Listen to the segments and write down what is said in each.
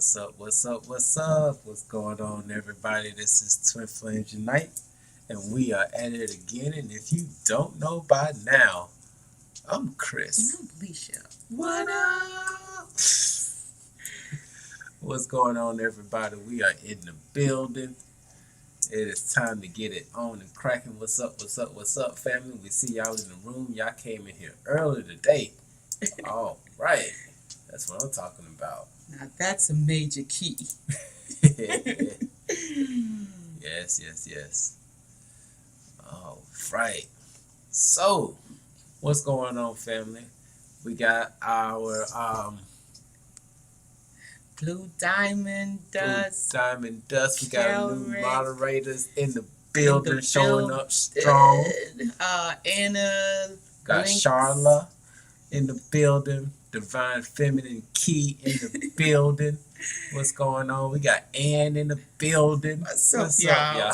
What's up? What's up? What's up? What's going on, everybody? This is Twin Flames Unite, and we are at it again. And if you don't know by now, I'm Chris. And I'm Alicia. What up? What's going on, everybody? We are in the building. It is time to get it on and cracking. What's up? What's up? What's up, family? We see y'all in the room. Y'all came in here early today. All right. That's what I'm talking about. Now that's a major key. Yes. All right. So, what's going on, family? We got our Blue Diamond Dust. We got new Kelrick. moderators in the building, showing up strong. Anna. Got Links. Charla in the building. Divine Feminine Key in the building. What's going on? We got Ann in the building. What's up, y'all?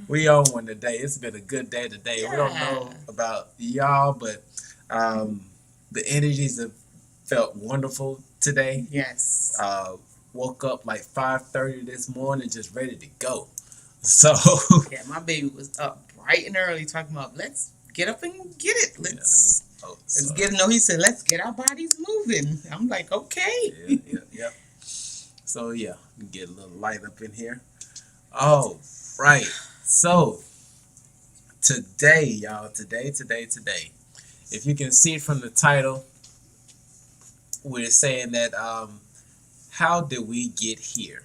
We on one today. It's been a good day today. Yeah. We don't know about y'all, but the energies have felt wonderful today. Yes. Woke up like 5:30 this morning, just ready to go. So Yeah, my baby was up bright and early talking about let's get up and get it. Let's get it. No, he said let's get our bodies moving. I'm like, okay. Yeah. So yeah, get a little light up in here. Oh, right. So today, y'all, today. If you can see from the title, we're saying that how did we get here?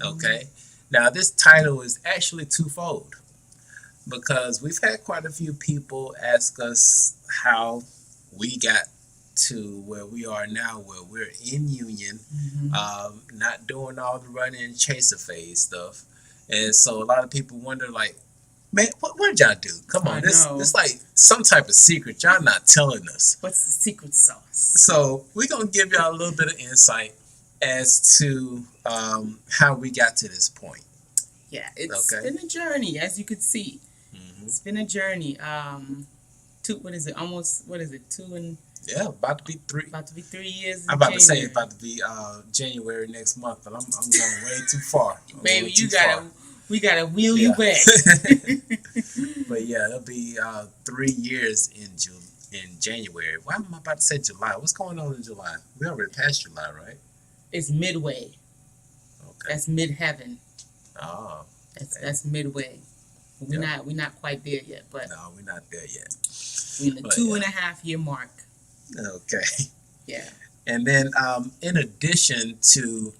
Okay. Now this title is actually twofold because we've had quite a few people ask us how we got to where we are now, where we're in union, not doing all the running and chaser phase stuff. And so a lot of people wonder, like, man, what did y'all do? Come on, this like some type of secret y'all not telling us. What's the secret sauce? So we're gonna give y'all a little bit of insight as to how we got to this point. Yeah, it's been a journey, as you could see. It's been a journey. What is it? Almost, what is it? About to be 3. About to be 3 years. I'm about to say it's about to be January next month, but I'm going way too far. Baby, we gotta wheel you back. But yeah, it'll be 3 years in January. Why am I about to say July? What's going on in July? We already passed July, right? It's midway. Okay. That's mid-heaven. Oh. That's midway. We're not quite there yet, but no, we're not there yet. We're in the 2.5 year mark. Okay. Yeah. And then in addition to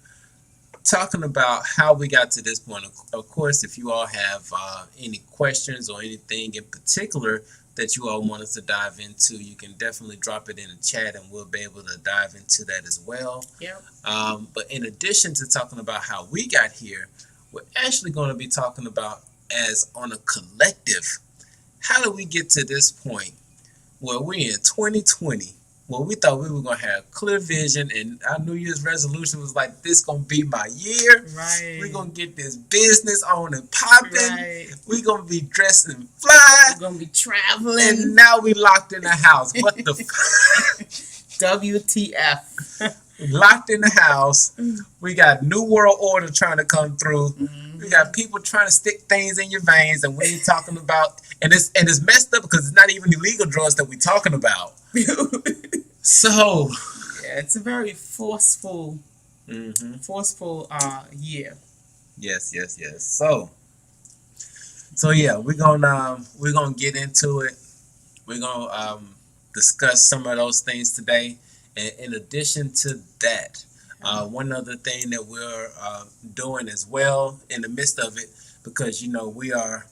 talking about how we got to this point, of course, if you all have any questions or anything in particular that you all want us to dive into, you can definitely drop it in the chat and we'll be able to dive into that as well. Yep. But in addition to talking about how we got here, we're actually going to be talking about, as on a collective, how did we get to this point where we're in 2020, where we thought we were going to have clear vision and our New Year's resolution was like, this going to be my year. Right. We're going to get this business on and popping. Right. We're going to be dressed and fly. We're going to be traveling. And now we locked in the house. What the WTF. Locked in the house. We got New World Order trying to come through. We got people trying to stick things in your veins, and we ain't talking about, and it's messed up because it's not even illegal drugs that we're talking about. So yeah, it's a very forceful year. Yes. So yeah, we're gonna get into it. We're gonna discuss some of those things today. And in addition to that, one other thing that we're doing as well in the midst of it, because we are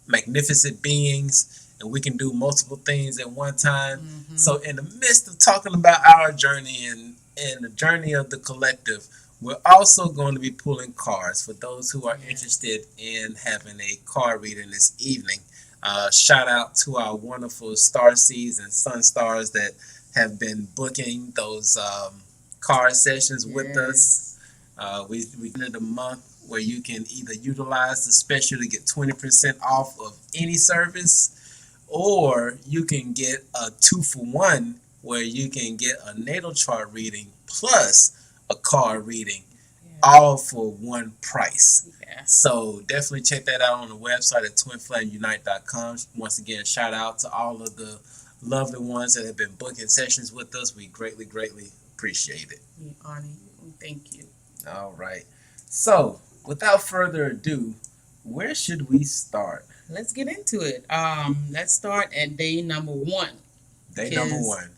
magnificent beings and we can do multiple things at one time. So in the midst of talking about our journey and the journey of the collective, we're also going to be pulling cards for those who are interested in having a card reading this evening. Shout out to our wonderful star seeds and sun stars that have been booking those card sessions with us. We did a month where you can either utilize the special to get 20% off of any service, or you can get a 2-for-1 where you can get a natal chart reading plus a card reading, Yeah. all for one price. Yeah. So definitely check that out on the website at twinflamesunite.com. Once again, shout out to all of the lovely ones that have been booking sessions with us. We greatly, greatly appreciate it. We honor you. Thank you. All right. So without further ado, where should we start? Let's get into it. Let's start at day number 1. Day number 1.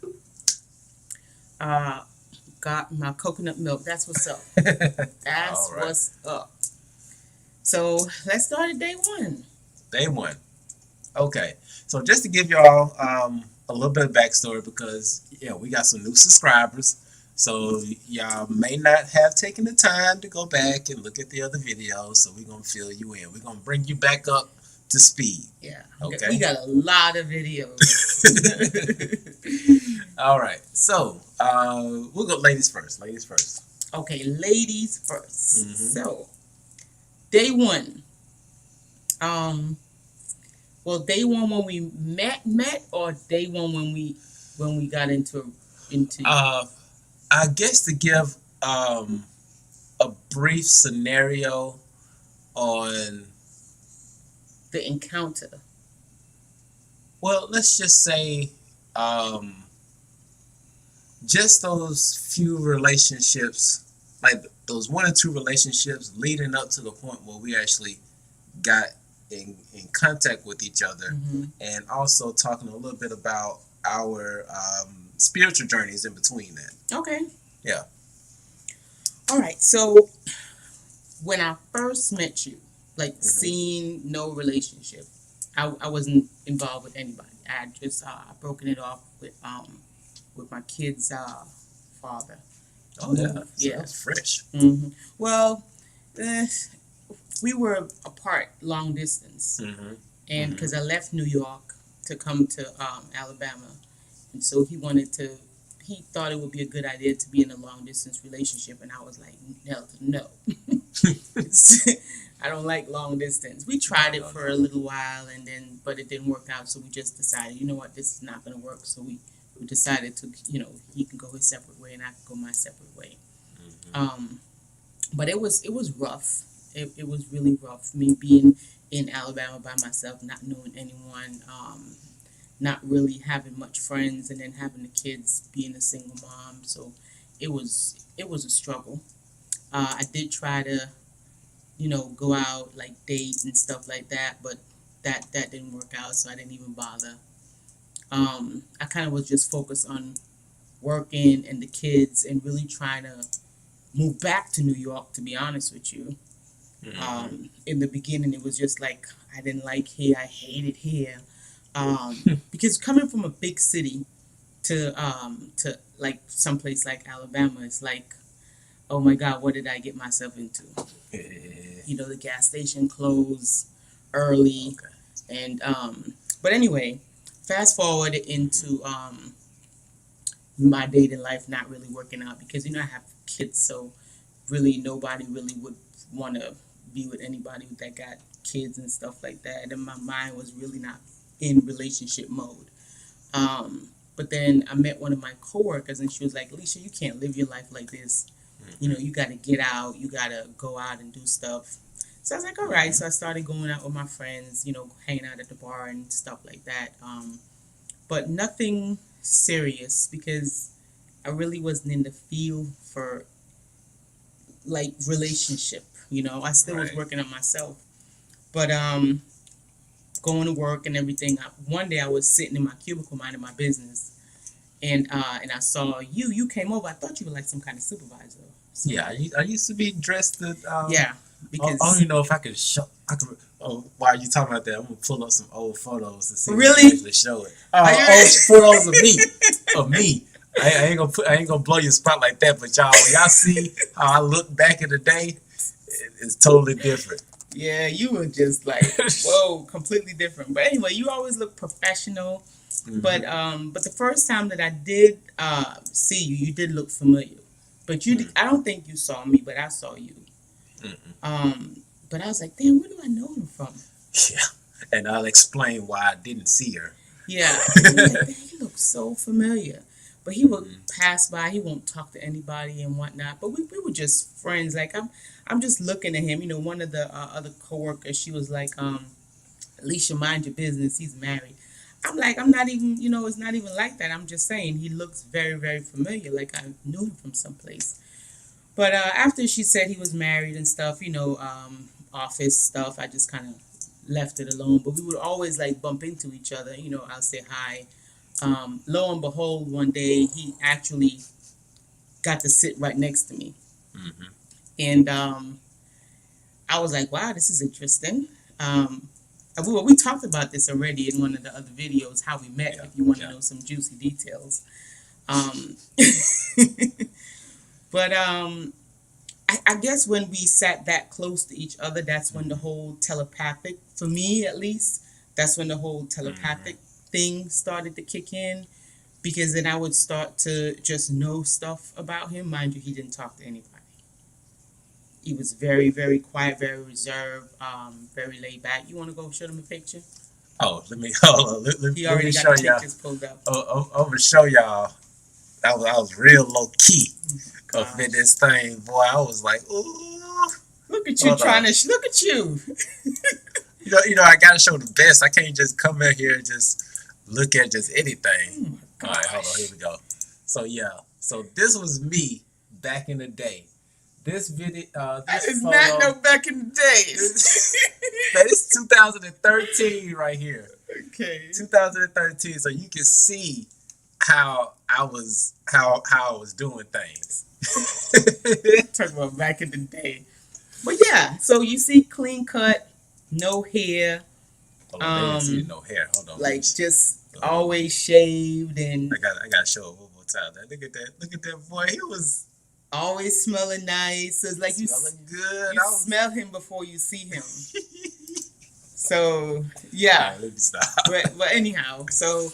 Got my coconut milk. That's what's up. That's All right. what's up. So let's start at day 1. Day 1. Okay. So just to give y'all a little bit of backstory, because we got some new subscribers. So y'all may not have taken the time to go back and look at the other videos. So we're gonna fill you in. We're gonna bring you back up to speed. Yeah. Okay. We got a lot of videos. All right. So we'll go ladies first. Ladies first. Okay, ladies first. Mhm. So day 1. Well, day 1 when we met, or day 1 when we got into. I guess to give a brief scenario on, The encounter. well, let's just say just those few relationships, like those 1 or 2 relationships leading up to the point where we actually got in contact with each other, Mm-hmm. and also talking a little bit about our spiritual journeys in between that. Okay. Yeah. All right. So when I first met you, like Mhm. seeing no relationship, I wasn't involved with anybody. I just broken it off with my kid's father. Oh yeah. So Yeah. that's fresh. Mm-hmm. Well, we were apart long distance, Mm-hmm. and because I left New York to come to Alabama, and so he thought it would be a good idea to be in a long distance relationship, and I was like, no. I don't like long distance. We tried it for a little while, but it didn't work out, so we just decided, you know what, this is not going to work. So we decided to, he can go his separate way and I can go my separate way. Mm-hmm. But it was rough. It was really rough. Me being in Alabama by myself, not knowing anyone, not really having much friends, and then having the kids, being a single mom. So it was a struggle. I did try to, go out, like date and stuff like that, but that didn't work out, so I didn't even bother. I kind of was just focused on working and the kids and really trying to move back to New York, to be honest with you. Mm-hmm. In the beginning, it was just like I didn't like here, I hated here. Because coming from a big city to like someplace like Alabama, it's like, oh my God, what did I get myself into? The gas station closed early, Okay. and but anyway, fast forward into my dating life not really working out because I have kids, so really nobody really would want to be with anybody that got kids and stuff like that, and my mind was really not in relationship mode. But then I met one of my coworkers, and she was like, Alicia, you can't live your life like this. You got to get out. You got to go out and do stuff. So I was like, all right. So I started going out with my friends, hanging out at the bar and stuff like that. But nothing serious because I really wasn't in the field for like relationship. I still was Right. working on myself. But going to work and everything. One day I was sitting in my cubicle minding my business, and I saw you. You came over. I thought you were like some kind of supervisor. So, Yeah, I used to be dressed at. yeah, I because don't even know if I could show. I could. Oh, while you talking about that, I'm gonna pull up some old photos to see. Really? If I can actually show it. Old photos of me. Of me. I ain't gonna blow your spot like that, but y'all, when y'all see how I look back in the day, it's totally different. Yeah, you were just like, whoa, completely different. But anyway, you always look professional. Mhm. But the first time that I did see you, you did look familiar. But I don't think you saw me, but I saw you. But I was like, damn, where do I know him from? Yeah, and I'll explain why I didn't see her. Yeah, and I was like, damn, he looks so familiar. But he would pass by. He won't talk to anybody and whatnot. But we were just friends. Like I'm just looking at him. You know, one of the other coworkers, she was like, Alicia, mind your business. He's married. I'm like, I'm not even, it's not even like that. I'm just saying he looks very, very familiar. Like I knew him from someplace. But after she said he was married and stuff, office stuff, I just kind of left it alone. But we would always like bump into each other. I'll say hi. Lo and behold, one day he actually got to sit right next to me. Mm-hmm. And I was like, wow, this is interesting. We talked about this already in one of the other videos, how we met, if you want to know some juicy details. But I guess when we sat that close to each other, that's when the whole telepathic, for me at least, that's when the whole telepathic thing started to kick in. Because then I would start to just know stuff about him. Mind you, he didn't talk to anybody. He was very, very quiet, very reserved, very laid back. You want to go show them a picture? Oh, let me hold on. He Let already me got show the y'all. pictures pulled up. I'm gonna show y'all. I was real low key up in this thing, boy. I was like, ooh. Look at you trying to look at you. I gotta show the best. I can't just come in here and just look at just anything. Oh all right, hold on. Here we go. So so this was me back in the day. This video, this is photo, not no back in the days. Man, it's 2013 right here. Okay. 2013. So you can see how I was doing things. Talking about back in the day. But yeah, so you see clean cut, no hair. Hold on, see no hair. Hold on. Like just always shaved and I gotta show it one more time. Look at that boy. He was always smelling nice. It's like smelling good. You smell him before you see him. So yeah. Right, let me stop. But anyhow, so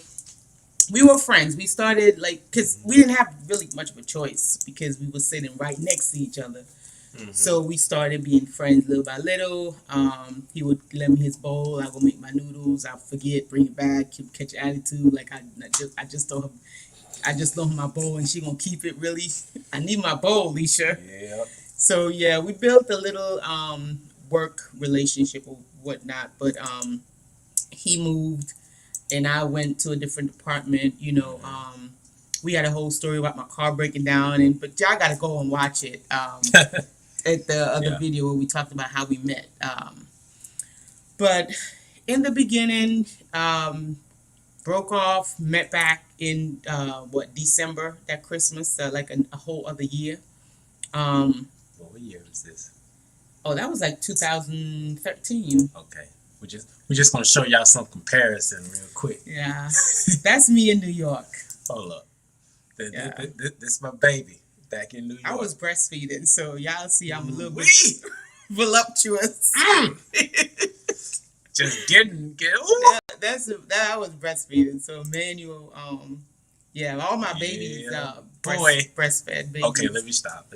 we were friends. We started because we didn't have really much of a choice because we were sitting right next to each other. Mm-hmm. So we started being friends little by little. He would lend me his bowl. I would make my noodles. I'd forget, bring it back. He'd catch attitude. Like I just told him, I just loaned my bowl and she gonna keep it. Really, I need my bowl, Alicia. Yeah. So yeah, we built a little work relationship or whatnot. But he moved and I went to a different department. We had a whole story about my car breaking down, but y'all gotta go and watch it. At the other video where we talked about how we met. But in the beginning, broke off, met back in December, that Christmas, like a whole other year. What year was this? Oh, that was like 2013. Okay. We're just gonna show y'all some comparison real quick. Yeah. That's me in New York. Hold up. This my baby. Back in New York. I was breastfeeding, so y'all see I'm a little bit voluptuous. Just getting. That was breastfeeding. So Manuel, all my babies, breastfed babies. Okay, let me stop.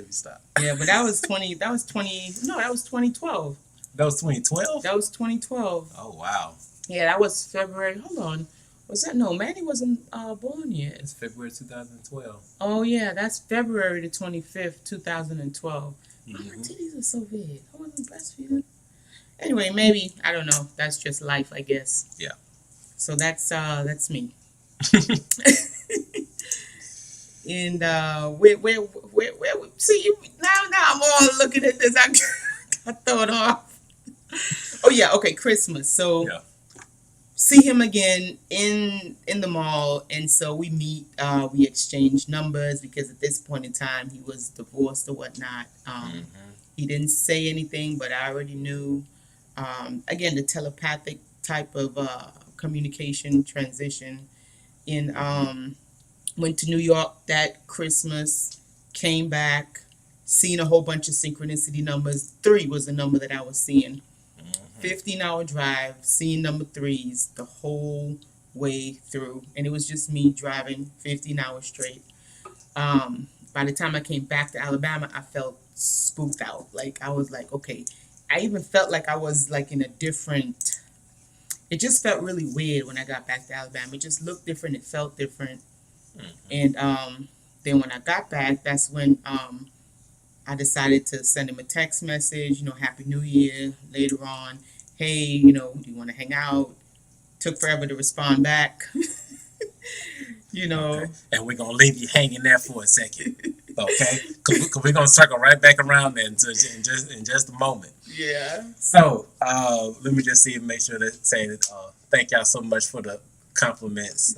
Yeah, but that was 2012. That was 2012? That was 2012. Oh, wow. Yeah, that was February. Hold on. Was that? No, Manny wasn't born yet. It's February 2012. Oh, yeah, that's February the 25th, 2012. Mm-hmm. Oh, my titties are so big. I wasn't breastfeeding. Anyway, maybe, I don't know. That's just life, I guess. Yeah. So that's me. And where see, now I'm all looking at this. I got thrown off. Oh, yeah, okay, Christmas. So... Yeah. See him again in the mall, and so we meet. We exchange numbers because at this point in time he was divorced or whatnot. He didn't say anything, but I already knew. Again, the telepathic type of communication transition. Went to New York that Christmas, came back, seen a whole bunch of synchronicity numbers. 3 was the number that I was seeing. 15-hour drive, seeing number 3s the whole way through. And it was just me driving 15 hours straight. By the time I came back to Alabama, I felt spooked out. Like, I was like, okay. I even felt like I was like in a different... It just felt really weird when I got back to Alabama. It just looked different. It felt different. And then when I got back, that's when I decided to send him a text message, Happy New Year. Later on, hey, do you want to hang out? Took forever to respond back. you Okay. know. And we're going to leave you hanging there for a second. Okay? Because we're going to circle right back around there in just a moment. Yeah. So, let me just see and make sure to say that thank y'all so much for the compliments.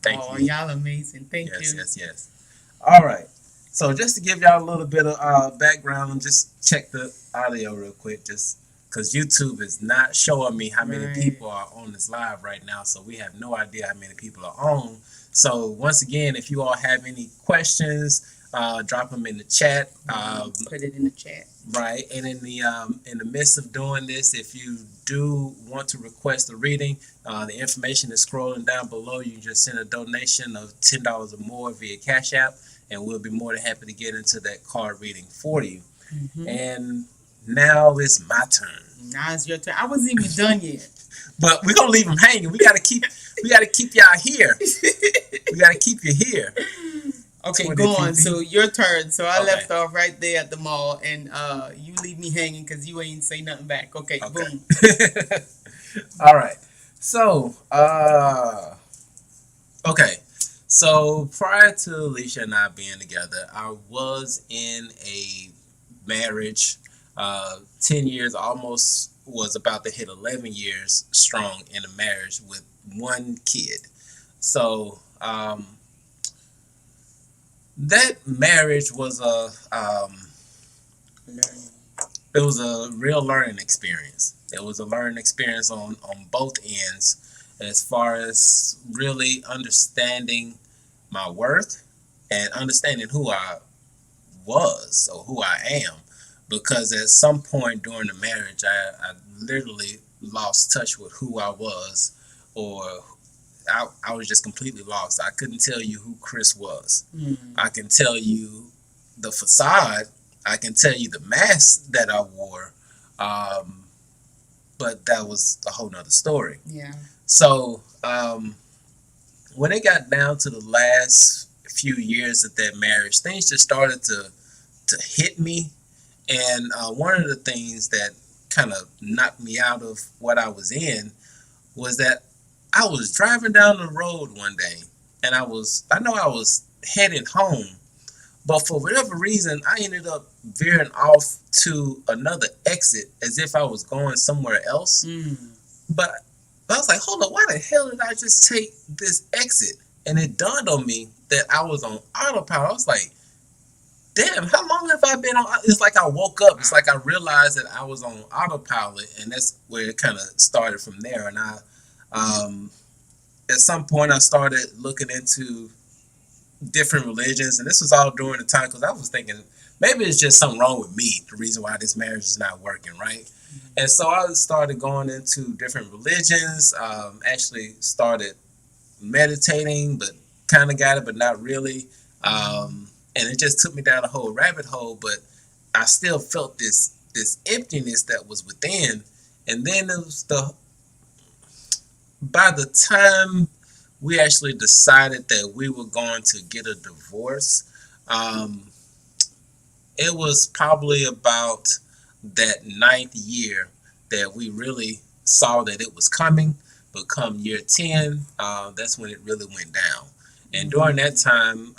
Thank you. Y'all amazing. Thank you. Yes. All right. So just to give y'all a little bit of background, just check the audio real quick, just because YouTube is not showing me how many people are on this live right now, so we have no idea how many people are on. So once again, if you all have any questions, drop them in the chat. Put it in the chat. Right, and in the midst of doing this, if you do want to request a reading, the information is scrolling down below. You can just send a donation of $10 or more via Cashapp, and we'll be more than happy to get into that card reading for you. And now it's my turn. Now it's your turn. I wasn't even done yet. But we're gonna leave them hanging. We gotta keep y'all here. We gotta keep you here. Okay, go on. So your turn. So I left off right there at the mall, and you leave me hanging because you ain't say nothing back. Okay. Boom. All right. So, okay. So prior to Alicia and I being together, I was in a marriage. 10 years, almost was about to hit 11 years strong in a marriage with one kid. So, that marriage was it was a real learning experience. It was a learning experience on both ends, as far as really understanding my worth and understanding who I was or who I am. Because at some point during the marriage, I literally lost touch with who I was, or I was just completely lost. I couldn't tell you who Chris was. I can tell you the facade. I can tell you the mask that I wore. But that was a whole nother story. Yeah. So when it got down to the last few years of that marriage, things just started to hit me. And one of the things that kind of knocked me out of what I was in was that I was driving down the road one day, and I know I was heading home, but for whatever reason, I ended up veering off to another exit as if I was going somewhere else. But I was like, hold on, why the hell did I just take this exit? And it dawned on me that I was on autopilot. I was like, damn, how long have I been on? It's like I woke up. It's like I realized that I was on autopilot, and that's where it kind of started from there. And at some point, I started looking into different religions, and this was all during the time because I was thinking maybe it's just something wrong with me, the reason why this marriage is not working, right? And so I started going into different religions, actually started meditating, but kind of got it, but not really. And it just took me down a whole rabbit hole, but I still felt this emptiness that was within. And then it was by the time we actually decided that we were going to get a divorce, it was probably about that 9th year that we really saw that it was coming. But come year 10, that's when it really went down. And during that time,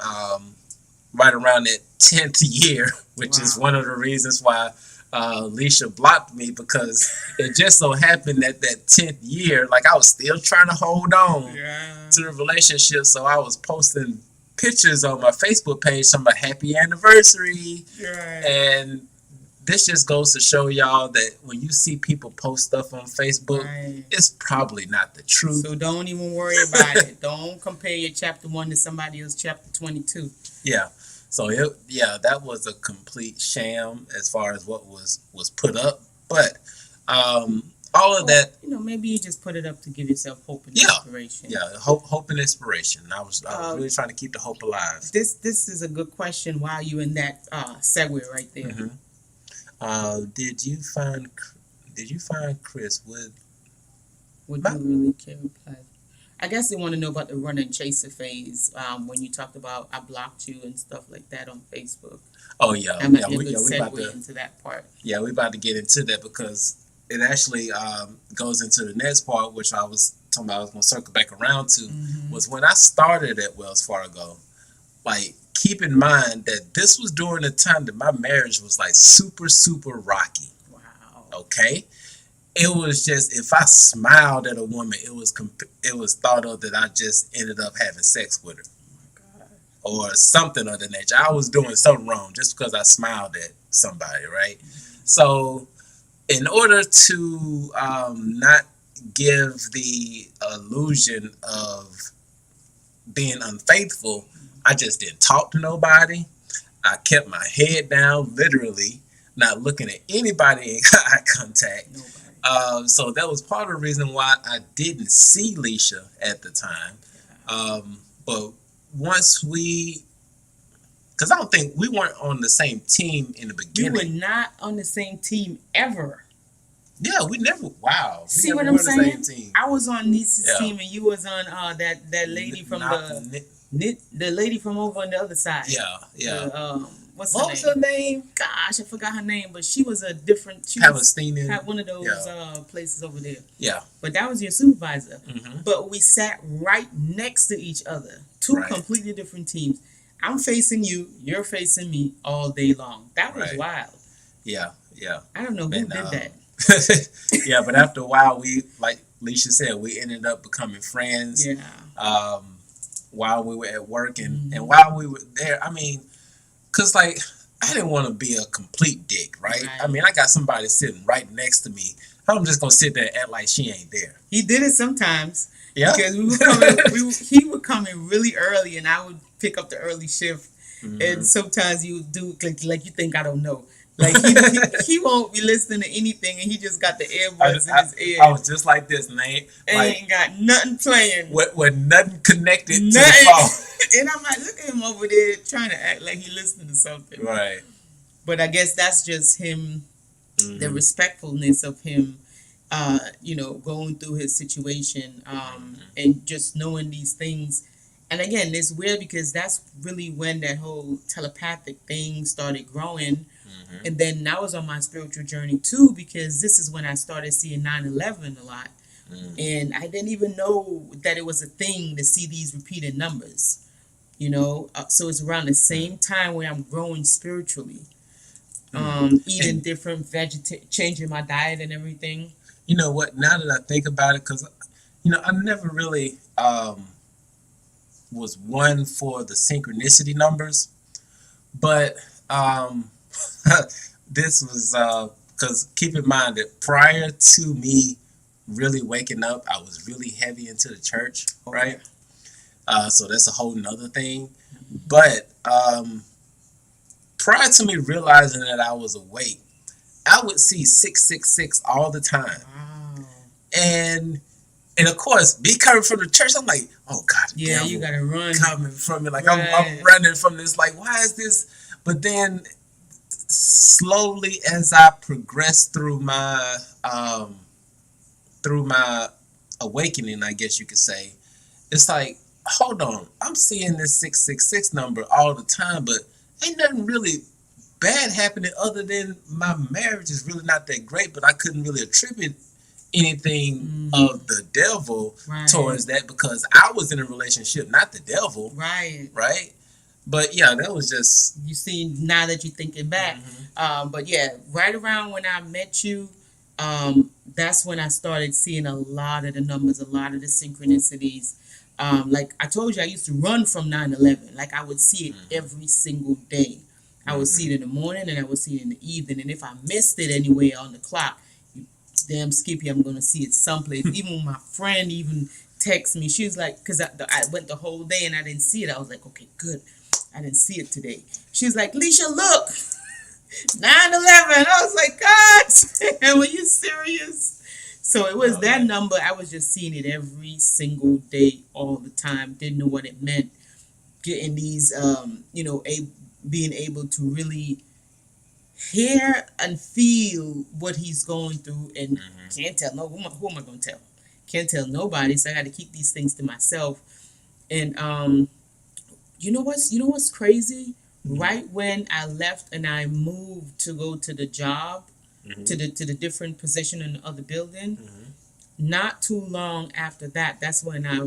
right around that 10th year, which is one of the reasons why Alicia blocked me, because it just so happened that 10th year, like I was still trying to hold on to the relationship. So I was posting pictures on my Facebook page from a happy anniversary. And this just goes to show y'all that when you see people post stuff on Facebook, it's probably not the truth. So don't even worry about it. Don't compare your chapter 1 to somebody else's chapter 22. Yeah. So that was a complete sham as far as what was put up. But all of that, maybe you just put it up to give yourself hope and inspiration. Yeah, hope and inspiration. I was really trying to keep the hope alive. This is a good question. While you in that segue right there. Did you find Chris? Would you really care? I guess they want to know about the run and chaser phase. When you talked about I blocked you and stuff like that on Facebook. Oh yeah, That might yeah, be a we good yeah we about segue to into that part. yeah we about to get into that because it actually goes into the next part, which I was talking about. I was gonna circle back around to was when I started at Wells Fargo. Like, keep in mind that this was during the time that my marriage was like super super rocky. Wow. Okay, it was just if I smiled at a woman, it was thought of that I just ended up having sex with her or something of the nature. I was doing something wrong just because I smiled at somebody, right? So, in order to not give the illusion of being unfaithful, I just didn't talk to nobody. I kept my head down, literally, not looking at anybody in eye contact. Nobody. So that was part of the reason why I didn't see Leisha at the time. But once because I don't think we weren't on the same team in the You were beginning. not on the same team ever. Yeah, we never. Wow. We See never what were I'm the saying? same team. I was on Niece's Yeah. team, and you was on that lady from the lady from over on the other side. Yeah. What's What her was name? her name? Gosh, I forgot her name, but she was a different. She was Palestinian. had one of those Yeah. places over there. Yeah. But that was your supervisor. Mm-hmm. But we sat right next to each other, two Right. completely different teams. I'm facing you, you're facing me all day long. That was Right. wild. Yeah. I don't know who And, did that. yeah, but after a while, we, like Leisha said, we ended up becoming friends. Yeah. While we were at work and while we were there, I mean, cause like I didn't want to be a complete dick, right? I mean, I got somebody sitting right next to me. I'm just gonna sit there and act like she ain't there. He did it sometimes. Yeah, Because we were coming, he would come in really early, and I would pick up the early shift. And sometimes you would do like you think I don't know. Like he won't be listening to anything, and he just got the earbuds in his ear. I was just like this, man. And Like, he ain't got nothing playing. with nothing connected to the phone. And I'm like, look at him over there trying to act like he listening to something. Right. But I guess that's just him, the respectfulness of him, going through his situation, and just knowing these things. And again, it's weird because that's really when that whole telepathic thing started growing. And then I was on my spiritual journey too, because this is when I started seeing 9/11 a lot. And I didn't even know that it was a thing to see these repeated numbers, So it's around the same time where I'm growing spiritually, eating different changing my diet and everything. You know what? Now that I think about it, because, I never really was one for the synchronicity numbers. But this was because keep in mind that prior to me really waking up, I was really heavy into the church, right? So that's a whole nother thing. But prior to me realizing that I was awake, I would see 666 all the time. Wow. And of course, me coming from the church, I'm like, oh God, the devil you gotta run. coming from me. Like, Right. I'm running from this. Like, why is this? But then slowly as I progressed through my awakening, I guess you could say, it's like, hold on, I'm seeing this 666 number all the time, but ain't nothing really bad happening other than my marriage is really not that great, but I couldn't really attribute anything of the devil towards that because I was in a relationship, not the devil. Right. But yeah, that was just... You see, now that you're thinking back. But yeah, right around when I met you, that's when I started seeing a lot of the numbers, a lot of the synchronicities. Like I told you, I used to run from 9/11. Like I would see it every single day. I would see it in the morning and I would see it in the evening. And if I missed it anyway on the clock, damn Skippy, I'm going to see it someplace. Even when my friend even texted me, she was like, because I went the whole day and I didn't see it. I was like, okay, good. I didn't see it today. She was like, Leisha, look, 9/11. I was like, God, were you serious? So it was that number. I was just seeing it every single day, all the time. Didn't know what it meant. Getting these, being able to really hear and feel what he's going through, and can't tell. No, who am I going to tell? can't tell nobody, so I got to keep these things to myself. And you know what's crazy? Mm-hmm. Right when I left and I moved to go to the job, Mm-hmm. to the different position in the other building, Mm-hmm. not too long after that, that's when I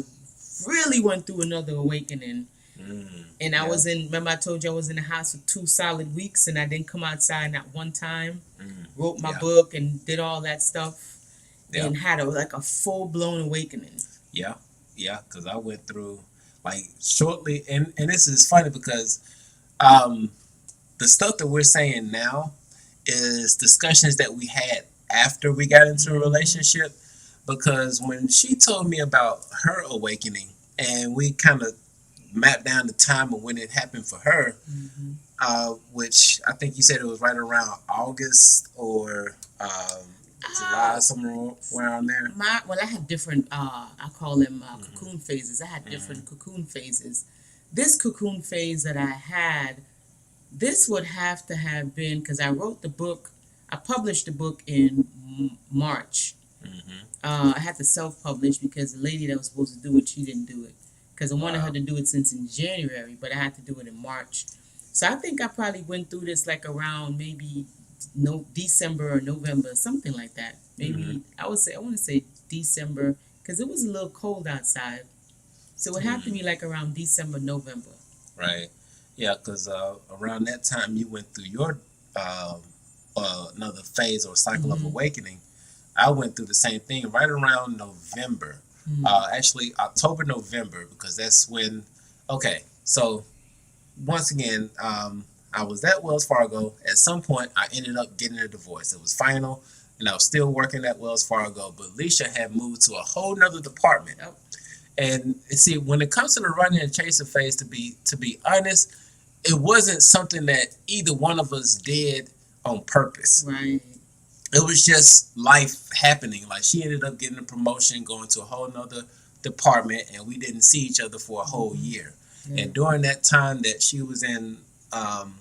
really went through another awakening. Mm. And I Yeah. was in, remember I told you I was in the house for 2 solid weeks and I didn't come outside not one time, Mm. wrote my Yeah. book and did all that stuff Yeah. and had a full blown awakening. Yeah. Yeah. Because I went through like shortly, and this is funny because um, the stuff that we're saying now is discussions that we had after we got into a Mm-hmm. relationship. Because when she told me about her awakening, and we kind of mapped down the time of when it happened for her, Mm-hmm. which I think you said it was right around August or July, Uh, somewhere around there. well, I had different, I call them Mm-hmm. cocoon phases. I had Mm-hmm. different cocoon phases. This cocoon phase that I had, this would have to have been because I wrote the book, I published the book in March. Mm-hmm. I had to self publish because the lady that was supposed to do it, she didn't do it. Because I wanted her Wow. to do it since in January, but I had to do it in March. So I think I probably went through this like around maybe no December or November, something like that. Mm-hmm. Maybe I want to say December because it was a little cold outside. So it would have to Mm-hmm. be like around December, November. Right. Yeah, because around that time you went through your um, another phase or cycle of Mm-hmm. awakening. I went through the same thing right around November. Mm-hmm. Actually, October, November, because that's when. Okay, so once again, I was at Wells Fargo. At some point, I ended up getting a divorce. It was final, and I was still working at Wells Fargo. But Alicia had moved to a whole nother department. Yep. And see, when it comes to the running and chasing phase, to be honest, it wasn't something that either one of us did on purpose. Right. It was just life happening. Like she ended up getting a promotion, going to a whole nother department, and we didn't see each other for a whole Mm-hmm. year. Yeah. And during that time that she was in um,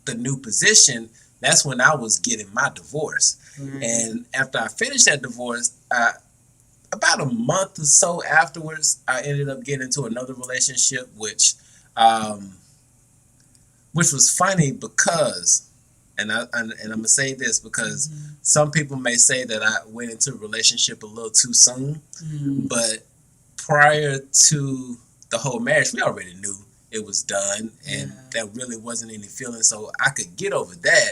the new position, that's when I was getting my divorce. Right. And after I finished that divorce, about a month or so afterwards, I ended up getting into another relationship, um, which was funny because, and I'm gonna say this because Mm-hmm. some people may say that I went into a relationship a little too soon, Mm-hmm. but prior to the whole marriage, we already knew it was done, and Yeah. there really wasn't any feeling, so I could get over that.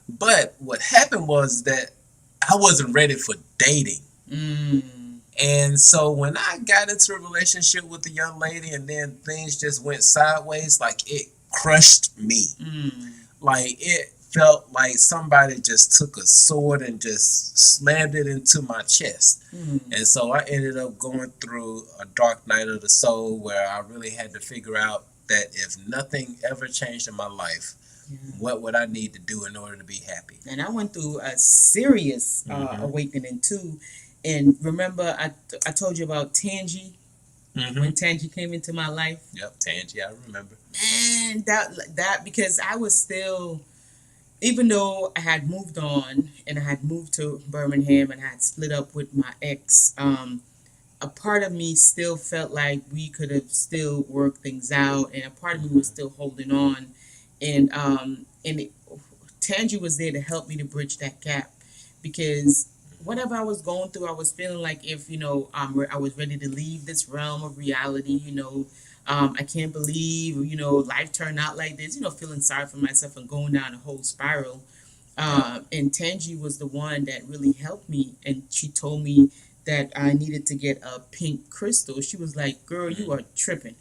But what happened was that I wasn't ready for dating. Mm. And so when I got into a relationship with a young lady and then things just went sideways, like it crushed me. Mm. Like it felt like somebody just took a sword and just slammed it into my chest. Mm. And so I ended up going through a dark night of the soul where I really had to figure out that if nothing ever changed in my life, Yeah. what would I need to do in order to be happy? And I went through a serious Mm-hmm. awakening too. And remember, I told you about Tangi Mm-hmm. when Tangi came into my life. Yep, Tangi, I remember. Man, that because I was still, even though I had moved on and I had moved to Birmingham and I had split up with my ex, a part of me still felt like we could have still worked things out, and a part of me was still holding on, and Tangi was there to help me to bridge that gap because whatever I was going through, I was feeling like if I was ready to leave this realm of reality. I can't believe life turned out like this. Feeling sorry for myself and going down a whole spiral. Yeah. And Tangi was the one that really helped me, and she told me that I needed to get a pink crystal. She was like, "Girl, you are tripping.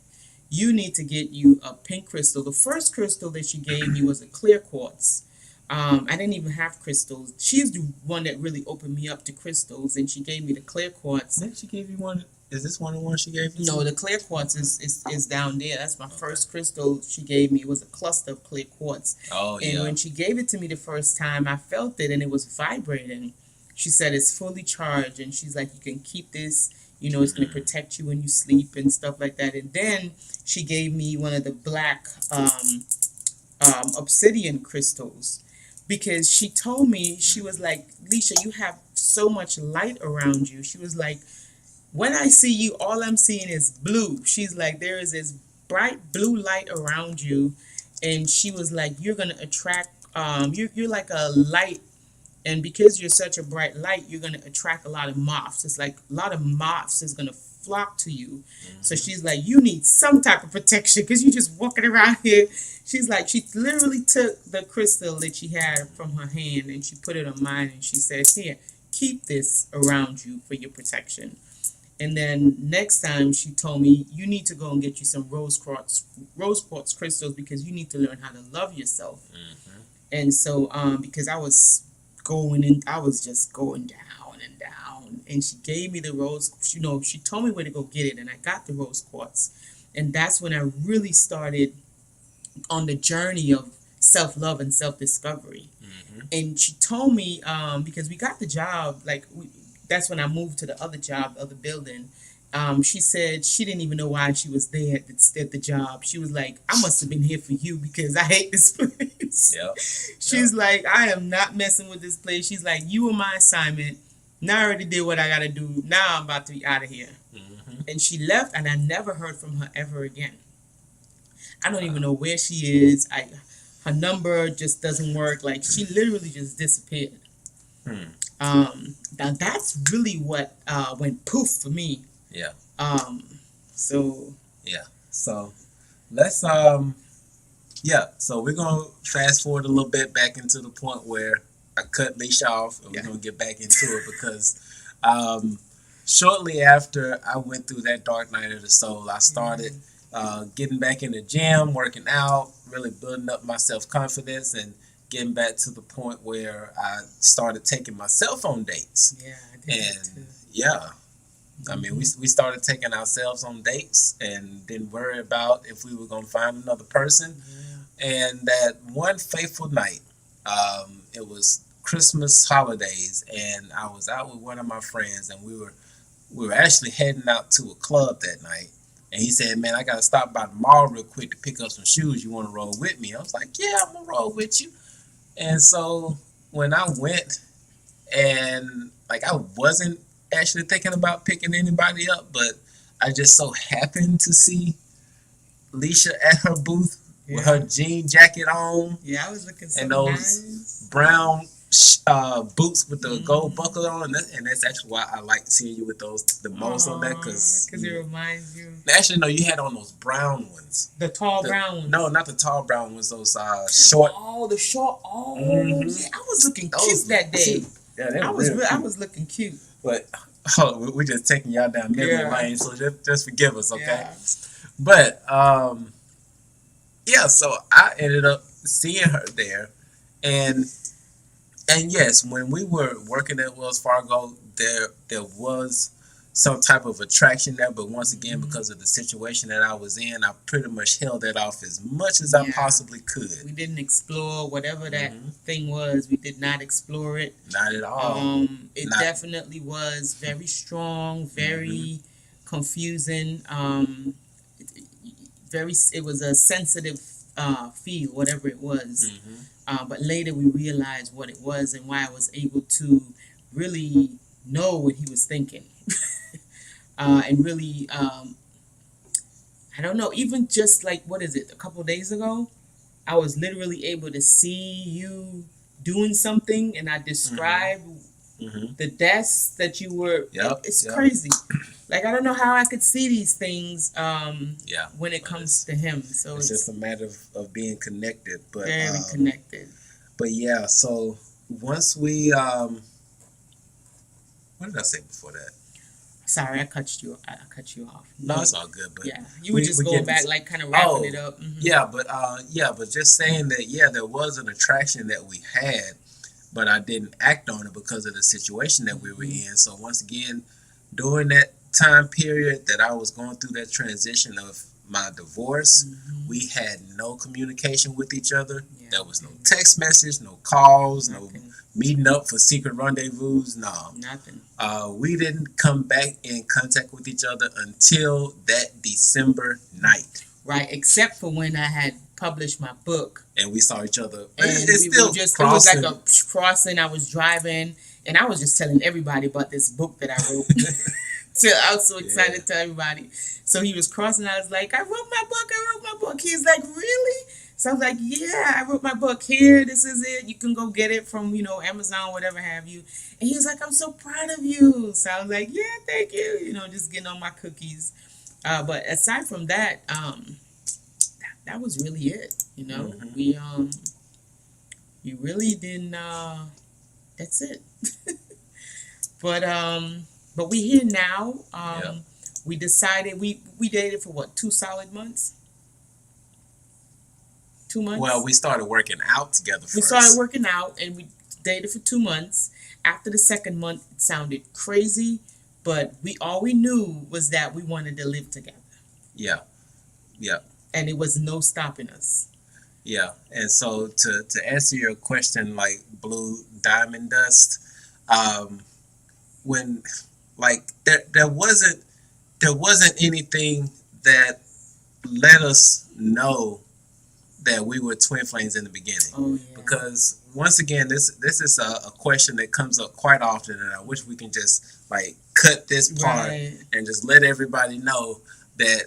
You need to get you a pink crystal." The first crystal that she gave me was a clear quartz. I didn't even have crystals. She's the one that really opened me up to crystals, and she gave me the clear quartz. Did she give you one? Is this one of the ones she gave you? No, the clear quartz is down there. That's my first crystal she gave me. It was a cluster of clear quartz. Oh, And yeah. when she gave it to me the first time, I felt it and it was vibrating. She said it's fully charged, and she's like, "You can keep this. It's going to protect you when you sleep and stuff like that." And then she gave me one of the black obsidian crystals because she told me, she was like, "Leisha, you have so much light around you. She was like, when I see you, all I'm seeing is blue. She's like, there is this bright blue light around you. And she was like, you're going to attract, you're like a light. And because you're such a bright light, you're going to attract a lot of moths. It's like a lot of moths is going to flock to you. So she's like, you need some type of protection because you're just walking around here. She's like, she literally took the crystal that she had from her hand and she put it on mine and she said, here, keep this around you for your protection. And then next time she told me, you need to go and get you some rose quartz crystals because you need to learn how to love yourself. And so because I was just going down and down. And she gave me the rose, she told me where to go get it. And I got the rose quartz. And that's when I really started on the journey of self-love and self-discovery. And she told me, because we got the job, that's when I moved to the other job, the other building. She said she didn't even know why she was there at the job. She was like, I must have been here for you because I hate this place. Yep. She's like, I am not messing with this place. She's like, you were my assignment. Now I already did what I got to do. Now I'm about to be out of here. And she left and I never heard from her ever again. I don't even know where she is. Her number just doesn't work. Like, she literally just disappeared. Now that's really what went poof for me. Yeah. So let's so we're gonna fast forward a little bit back into the point where I cut Leisha off and we're gonna get back into it because shortly after I went through that dark night of the soul, I started getting back in the gym, working out, really building up my self-confidence and getting back to the point where I started taking myself on dates. Yeah, I did that too. Yeah. I mean, we started taking ourselves on dates and didn't worry about if we were going to find another person. And that one fateful night, it was Christmas holidays, and I was out with one of my friends, and we were actually heading out to a club that night. And he said, man, I got to stop by the mall real quick to pick up some shoes. You want to roll with me? I was like, yeah, I'm going to roll with you. And so when I went, and I wasn't actually thinking about picking anybody up, but I just so happened to see Leisha at her booth with her jean jacket on. Yeah, I was looking so and those nice. Brown boots with the gold buckle on, and that's actually why I like seeing you with those the most on that because it reminds you. Actually, no, you had on those brown ones. The tall brown ones. No, not the tall brown ones. Those short. Oh, the short. Oh, yeah, I was looking cute that day. Yeah, I was looking cute. But we're just taking y'all down memory lane, so just forgive us, okay? Yeah. But so I ended up seeing her there, and yes, when we were working at Wells Fargo, there was some type of attraction there, but once again, because of the situation that I was in, I pretty much held that off as much as I possibly could. We didn't explore whatever that thing was. We did not explore it. Not at all. It definitely was very strong, very confusing. It was a sensitive feel, whatever it was. But later we realized what it was and why I was able to really know what he was thinking. And really, I don't know, even just a couple days ago, I was literally able to see you doing something, and I described the desk that you were. It's crazy. I don't know how I could see these things when it comes to him. So it's just a matter of being connected. But very connected. But yeah, so once we what did I say before that? Sorry, I cut you off. No, it's all good. But you were just going back, kind of wrapping it up. But just saying that, there was an attraction that we had, but I didn't act on it because of the situation that we were in. So once again, during that time period that I was going through that transition of my divorce, we had no communication with each other. There was no text message, no calls, no meeting up for secret rendezvous. No, nothing. We didn't come back in contact with each other until that December night. Right, except for when I had published my book, and we saw each other. And it was like a crossing. I was driving, And I was just telling everybody about this book that I wrote. So I was so excited to tell everybody. So he was crossing. I was like, I wrote my book. I wrote my book. He's like, really? So I was like, yeah, I wrote my book here. This is it. You can go get it from, Amazon, whatever have you. And he was like, I'm so proud of you. So I was like, yeah, thank you. Just getting on my cookies. But aside from that, that was really it. We really didn't. That's it. But we here now. We decided we dated for what, 2 solid months? 2 months. Well, we started working out together first. We started working out and we dated for 2 months. After the second month, it sounded crazy, but all we knew was that we wanted to live together. Yeah. And it was no stopping us. Yeah, and so to answer your question, like blue diamond dust, when like there wasn't anything that let us know that we were twin flames in the beginning. Oh yeah. Because once again, this is a question that comes up quite often, and I wish we can just like cut this part and just let everybody know that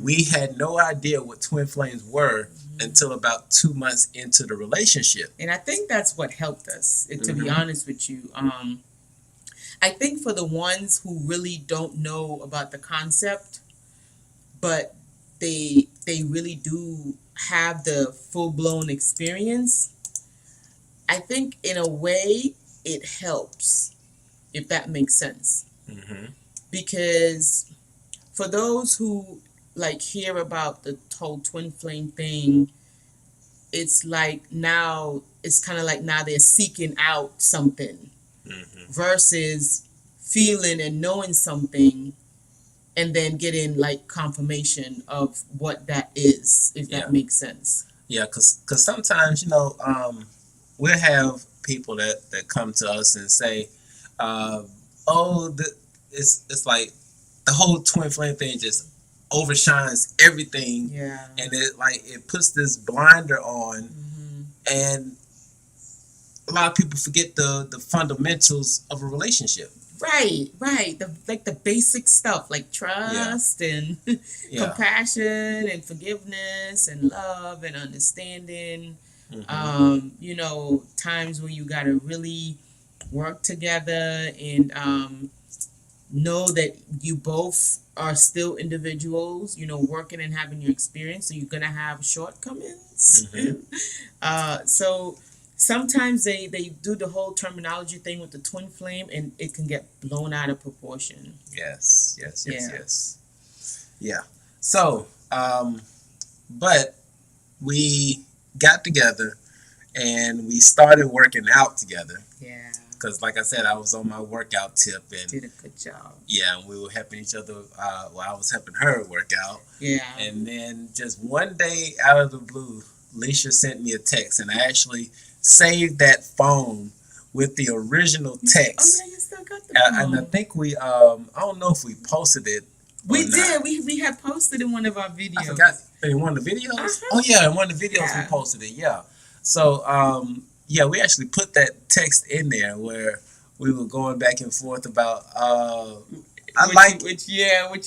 we had no idea what twin flames were until about 2 months into the relationship. And I think that's what helped us, to be honest with you. I think for the ones who really don't know about the concept, but they really do have the full-blown experience, I think in a way it helps, if that makes sense. Because for those who like hear about the whole twin flame thing, it's like now it's kind of like now they're seeking out something versus feeling and knowing something and then getting like confirmation of what that is, if that makes sense. Yeah, because sometimes we'll have people that come to us and say, it's like the whole twin flame thing just overshines everything, and it puts this blinder on, and a lot of people forget the fundamentals of a relationship. Right. The basic stuff like trust and compassion and forgiveness and love and understanding. Times where you gotta really work together and know that you both are still individuals, working and having your experience, so you're gonna have shortcomings. So sometimes they do the whole terminology thing with the twin flame and it can get blown out of proportion. Yes. Yeah. So, but we got together and we started working out together. Yeah. Because, like I said, I was on my workout tip and did a good job. Yeah, and we were helping each other. I was helping her work out. Yeah. And then just one day, out of the blue, Leisha sent me a text, and I actually saved that phone with the original text. Oh yeah, you still got the phone. And I think we, I don't know if we posted it. We did. We had posted in one of our videos. I forgot in one of the videos. Oh yeah, in one of the videos we posted it. Yeah. So we actually put that text in there where we were going back and forth about what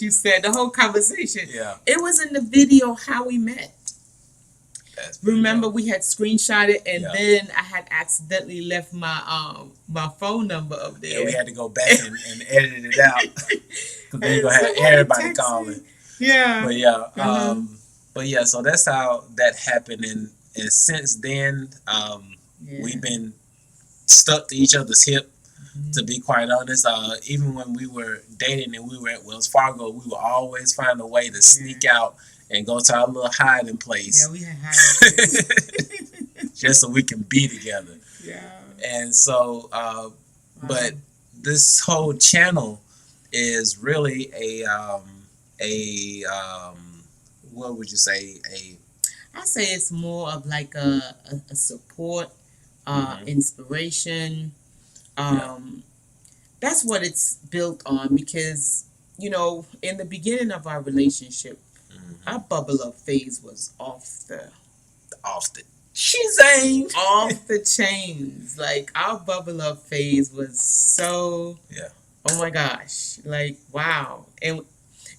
you said, the whole conversation. Yeah. It was in the video how we met. Remember dope. We had screenshot it and then I had accidentally left my my phone number up there. Yeah, we had to go back and edit it out. Because then you're gonna have everybody calling. Yeah. But so that's how that happened, and since then, we've been stuck to each other's hip. To be quite honest, even when we were dating and we were at Wells Fargo, we would always find a way to sneak out and go to our little hiding place. Yeah, we had hiding place. Just so we can be together. Yeah. And so, but this whole channel is really a what would you say, I say it's more of like a support, inspiration. That's what it's built on, because in the beginning of our relationship, our bubble up phase was off the Shazam! Off the chains. Like our bubble up phase was so. Yeah. Oh my gosh! Like wow! And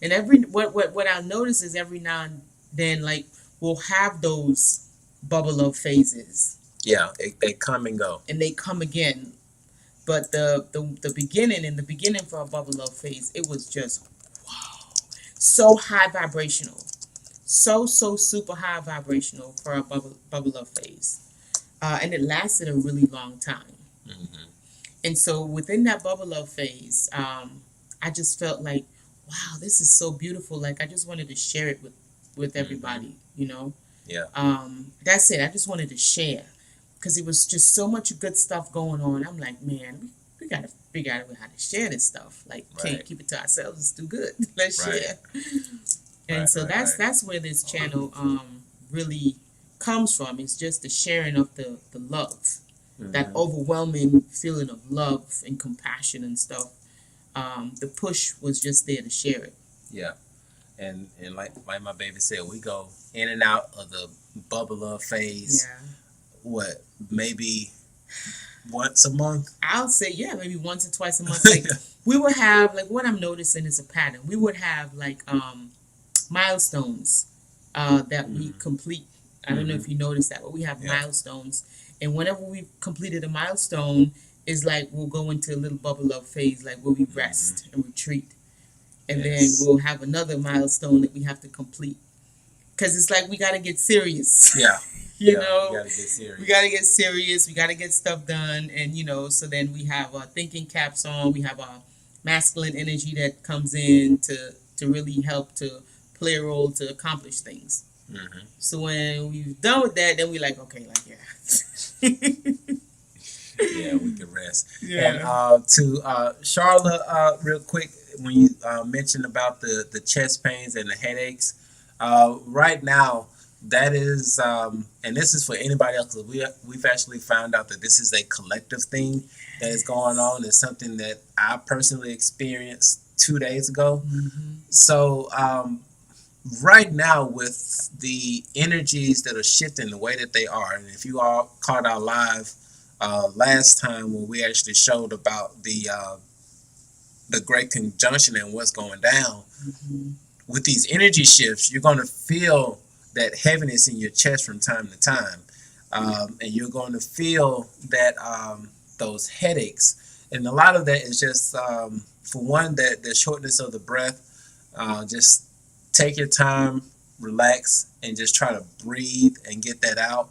every what I notice is every now and then like we'll have those bubble up phases. Yeah, they come and go. And they come again. But the beginning in the beginning for a bubble up phase, it was just wow, so high vibrational, so super high vibrational for a bubble up phase, and it lasted a really long time. Mm-hmm. And so within that bubble up phase, I just felt like, wow, this is so beautiful. Like I just wanted to share it with everybody, you know. Yeah. That's it. I just wanted to share because it was just so much good stuff going on. I'm like, man, we gotta figure out how to share this stuff. Like, can't keep it to ourselves. It's too good. Let's share. And so that's where this channel really comes from. It's just the sharing of the love, that overwhelming feeling of love and compassion and stuff. The push was just there to share it. Yeah. And like my baby said, we go in and out of the bubble up phase. Yeah. What, maybe once a month? I'll say maybe once or twice a month. Like we would have like what I'm noticing is a pattern. We would have like milestones that we complete. I don't know if you noticed that, but we have milestones, and whenever we've completed a milestone, is like we'll go into a little bubble up phase, like where we rest and retreat. And then we'll have another milestone that we have to complete. Because it's like we got to get serious. Yeah. You know? We got to get serious. We got to get serious. We got to get stuff done. And, so then we have our thinking caps on. We have our masculine energy that comes in to really help to play a role to accomplish things. Mm-hmm. So when we've done with that, then we're like, okay, yeah, we can rest. Yeah. And to Charlotte, real quick, when you mentioned about the chest pains and the headaches, right now that is, and this is for anybody else. We've actually found out that this is a collective thing that is going on. It's something that I personally experienced 2 days ago. Mm-hmm. So right now with the energies that are shifting the way that they are, and if you all caught our live last time when we actually showed about the great conjunction and what's going down, with these energy shifts, you're going to feel that heaviness in your chest from time to time, and you're going to feel that those headaches, and a lot of that is just for one, that the shortness of the breath. Just take your time, relax, and just try to breathe and get that out.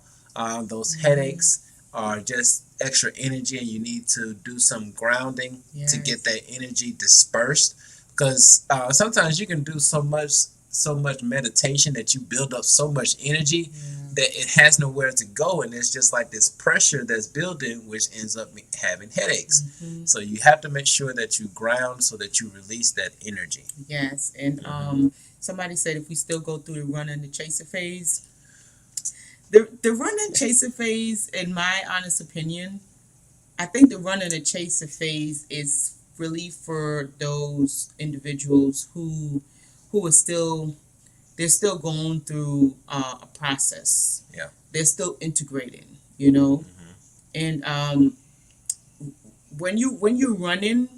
Those headaches are just extra energy, and you need to do some grounding to get that energy dispersed, because sometimes you can do so much meditation that you build up so much energy that it has nowhere to go, and it's just like this pressure that's building, which ends up having headaches. So you have to make sure that you ground so that you release that energy. Yes. And somebody said if we still go through the run and the chaser phase, the run and chaser phase, in my honest opinion, I think the run and the chaser phase is really for those individuals who are still going through a process. Yeah, they're still integrating, and when you're running,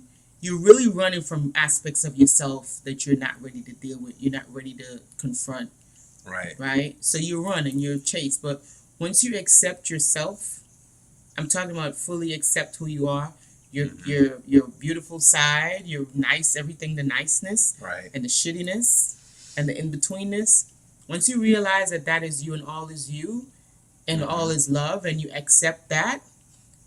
you're really running from aspects of yourself that you're not ready to deal with. You're not ready to confront. Right. So you run and you're chased, but once you accept yourself, I'm talking about fully accept who you are. Your beautiful side, your nice, everything, the niceness, and the shittiness, and the in-betweenness. Once you realize that is you and all is you, and all is love, and you accept that,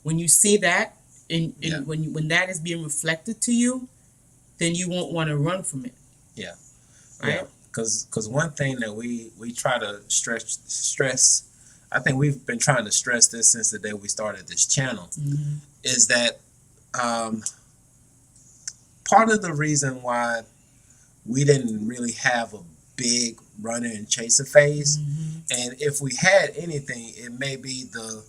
when you see that, when that is being reflected to you, then you won't want to run from it. Yeah. Right? Yeah. Because one thing that we try to stress, I think we've been trying to stress this since the day we started this channel, is that part of the reason why we didn't really have a big runner and chaser phase, and if we had anything, it may be the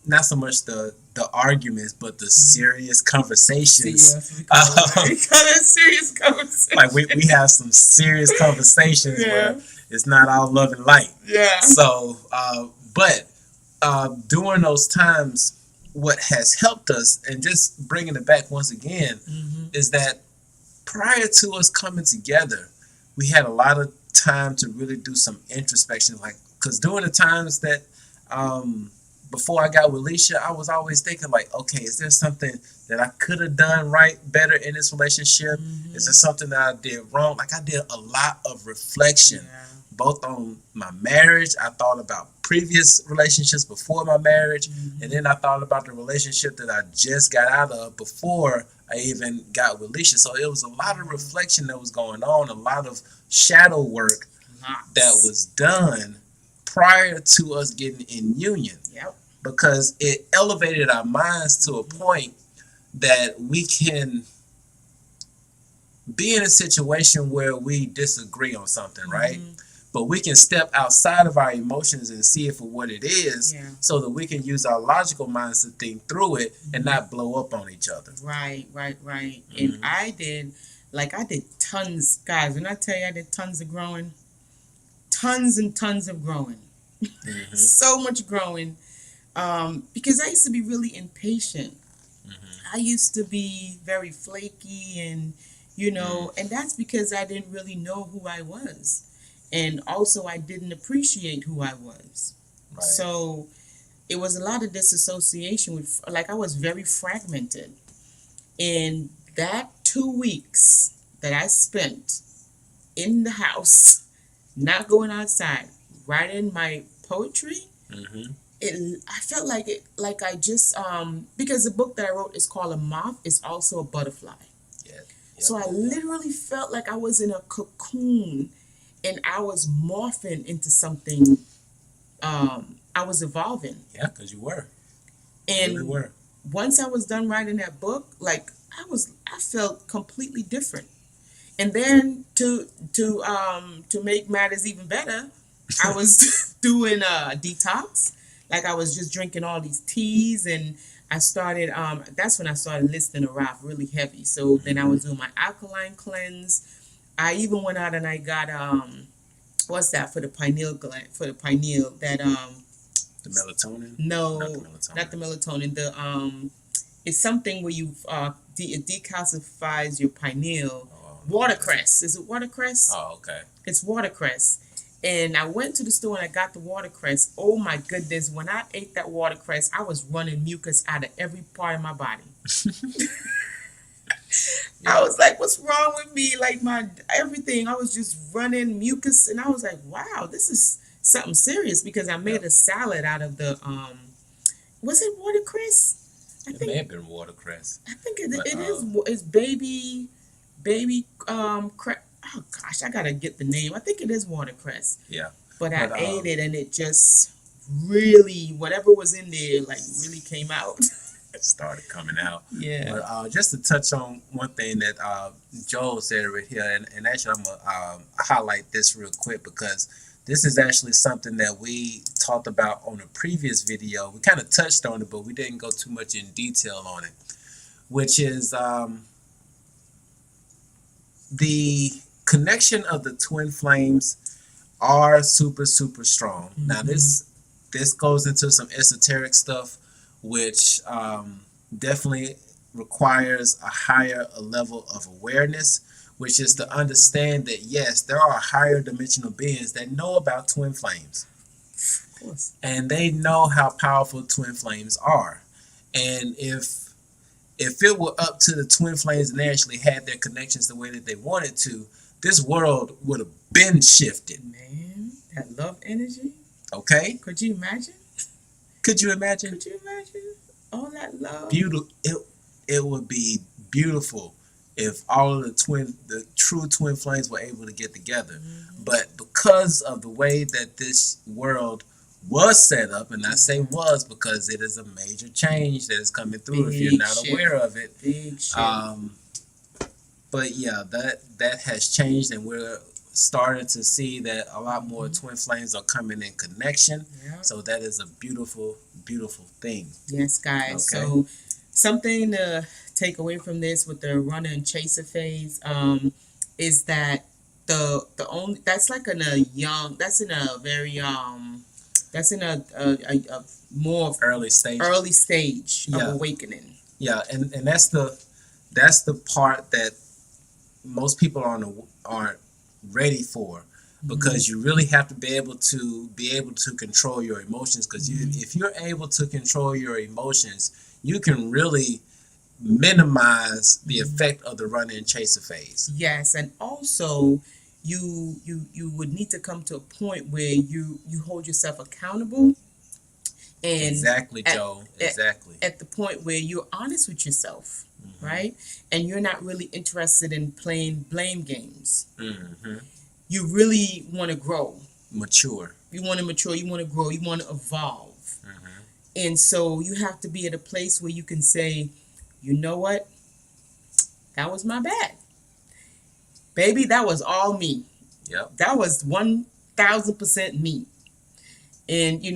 not so much the arguments, but the serious conversations. We call it serious conversations. Like we have some serious conversations where it's not all love and light. Yeah. So, but during those times, what has helped us, and just bringing it back once again, is that prior to us coming together, we had a lot of time to really do some introspection. Like, because during the times that before I got with Alicia, I was always thinking, like, okay, is there something that I could have done right better in this relationship? Is there something that I did wrong? Like, I did a lot of reflection, both on my marriage. I thought about previous relationships before my marriage, and then I thought about the relationship that I just got out of before I even got with Alicia. So it was a lot of reflection that was going on, a lot of shadow work that was done prior to us getting in union. Because it elevated our minds to a point that we can be in a situation where we disagree on something, right? But we can step outside of our emotions and see it for what it is, so that we can use our logical minds to think through it and not blow up on each other. Right. And I did tons, guys. When I tell you I did tons of growing, tons and tons of growing, so much growing, because I used to be really impatient. I used to be very flaky, and and that's because I didn't really know who I was. And also, I didn't appreciate who I was. Right. So it was a lot of disassociation with, like, I was very fragmented. And that 2 weeks that I spent in the house, not going outside, writing my poetry, I felt like it, like I just, because the book that I wrote is called A Moth is Also a Butterfly. So I literally felt like I was in a cocoon, and I was morphing into something. I was evolving. Yeah, because you were. And you really were. Once I was done writing that book, like I felt completely different. And then to make matters even better, I was doing detox. Like, I was just drinking all these teas, and I started. That's when I started listening to rap really heavy. So then I was doing my alkaline cleanse. I even went out and I got what's that for the pineal gland, for the pineal, that the melatonin? No, not the melatonin. The it's something where you it decalcifies your pineal. Watercress. Is it watercress? Oh, okay. It's watercress. And I went to the store and I got the watercress. Oh my goodness, when I ate that watercress, I was running mucus out of every part of my body. I was like, what's wrong with me? Like, my everything, I was just running mucus, and I was like, wow, this is something serious, because I made a salad out of the was it watercress? It may have been watercress. I think it is. It's baby oh gosh, I gotta get the name. I think it is watercress. Yeah. But I ate it, and it just really, whatever was in there, like, really came out. It started coming out. Yeah. But just to touch on one thing that Joel said right here, and actually I'm gonna highlight this real quick, because this is actually something that we talked about on a previous video. We kind of touched on it, but we didn't go too much in detail on it, which is the connection of the twin flames are super, super strong. Now this goes into some esoteric stuff, which definitely requires a higher level of awareness, which is to understand that, yes, there are higher dimensional beings that know about twin flames. Of course. And they know how powerful twin flames are. And if it were up to the twin flames and they actually had their connections the way that they wanted to, this world would have been shifted. Man, that love energy. Okay? Could you imagine? Could you imagine? Could you imagine all that love? Beautiful. It would be beautiful if all of the true twin flames were able to get together. But because of the way that this world was set up, and I say was because it is a major change that is coming through if you're not aware of it. Big shift. But yeah, that has changed, and we're starting to see that a lot more twin flames are coming in connection. Yeah. So that is a beautiful, beautiful thing. Yes, guys. Okay. So something to take away from this with the runner and chaser phase is that the only, that's like in a young, that's in a very That's in a more early stage. early stage of Yeah. awakening. Yeah, and that's the part that most people aren't ready for, because you really have to be able to control your emotions, because if you're able to control your emotions, you can really minimize the effect of the run and chaser phase. Yes, and also you would need to come to a point where you hold yourself accountable, and Exactly, at, Joe. at, Exactly. at the point where you're honest with yourself, Mm-hmm. right? And you're not really interested in playing blame games. Mm-hmm. You really want to grow. Mature. You want to mature, you want to grow, you want to evolve. Mm-hmm. And so you have to be at a place where you can say, you know what? That was my bad. Baby, that was all me. Yep. That was 1000% me. And you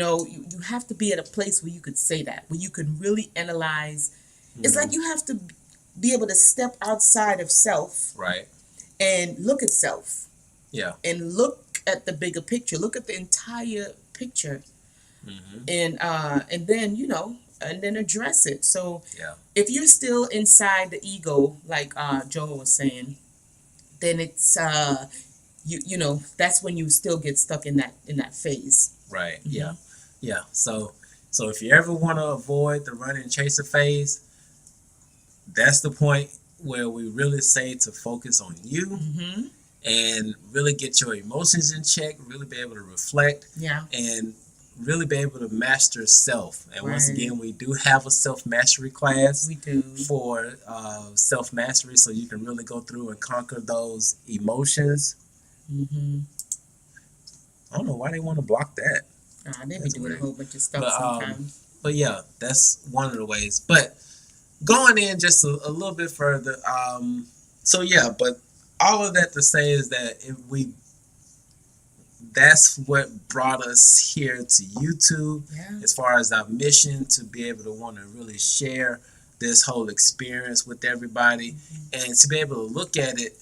have to be at a place where you could say that, where you can really analyze. It's like you have to be able to step outside of self Right. and look at self Yeah. and look at the bigger picture, look at the entire picture, Mm-hmm. and then and then address it. So Yeah. if you're still inside the ego, like Joel was saying, then it's that's when you still get stuck in that phase. Right. Mm-hmm. Yeah. Yeah. So if you ever want to avoid the run and chaser phase, that's the point where we really say to focus on you Mm-hmm. and really get your emotions in check, really be able to reflect, Yeah. and really be able to master self. And once Right. again, we do have a self mastery class We do. for self mastery, so you can really go through and conquer those emotions. Mm-hmm. I don't know why they want to block that. They be That's doing weird. a whole bunch of stuff But sometimes. but yeah, that's one of the ways. But going in just a little bit further, so yeah, but all of that to say is that that's what brought us here to YouTube, Yeah. as far as our mission to be able to want to really share this whole experience with everybody, and to be able to look at it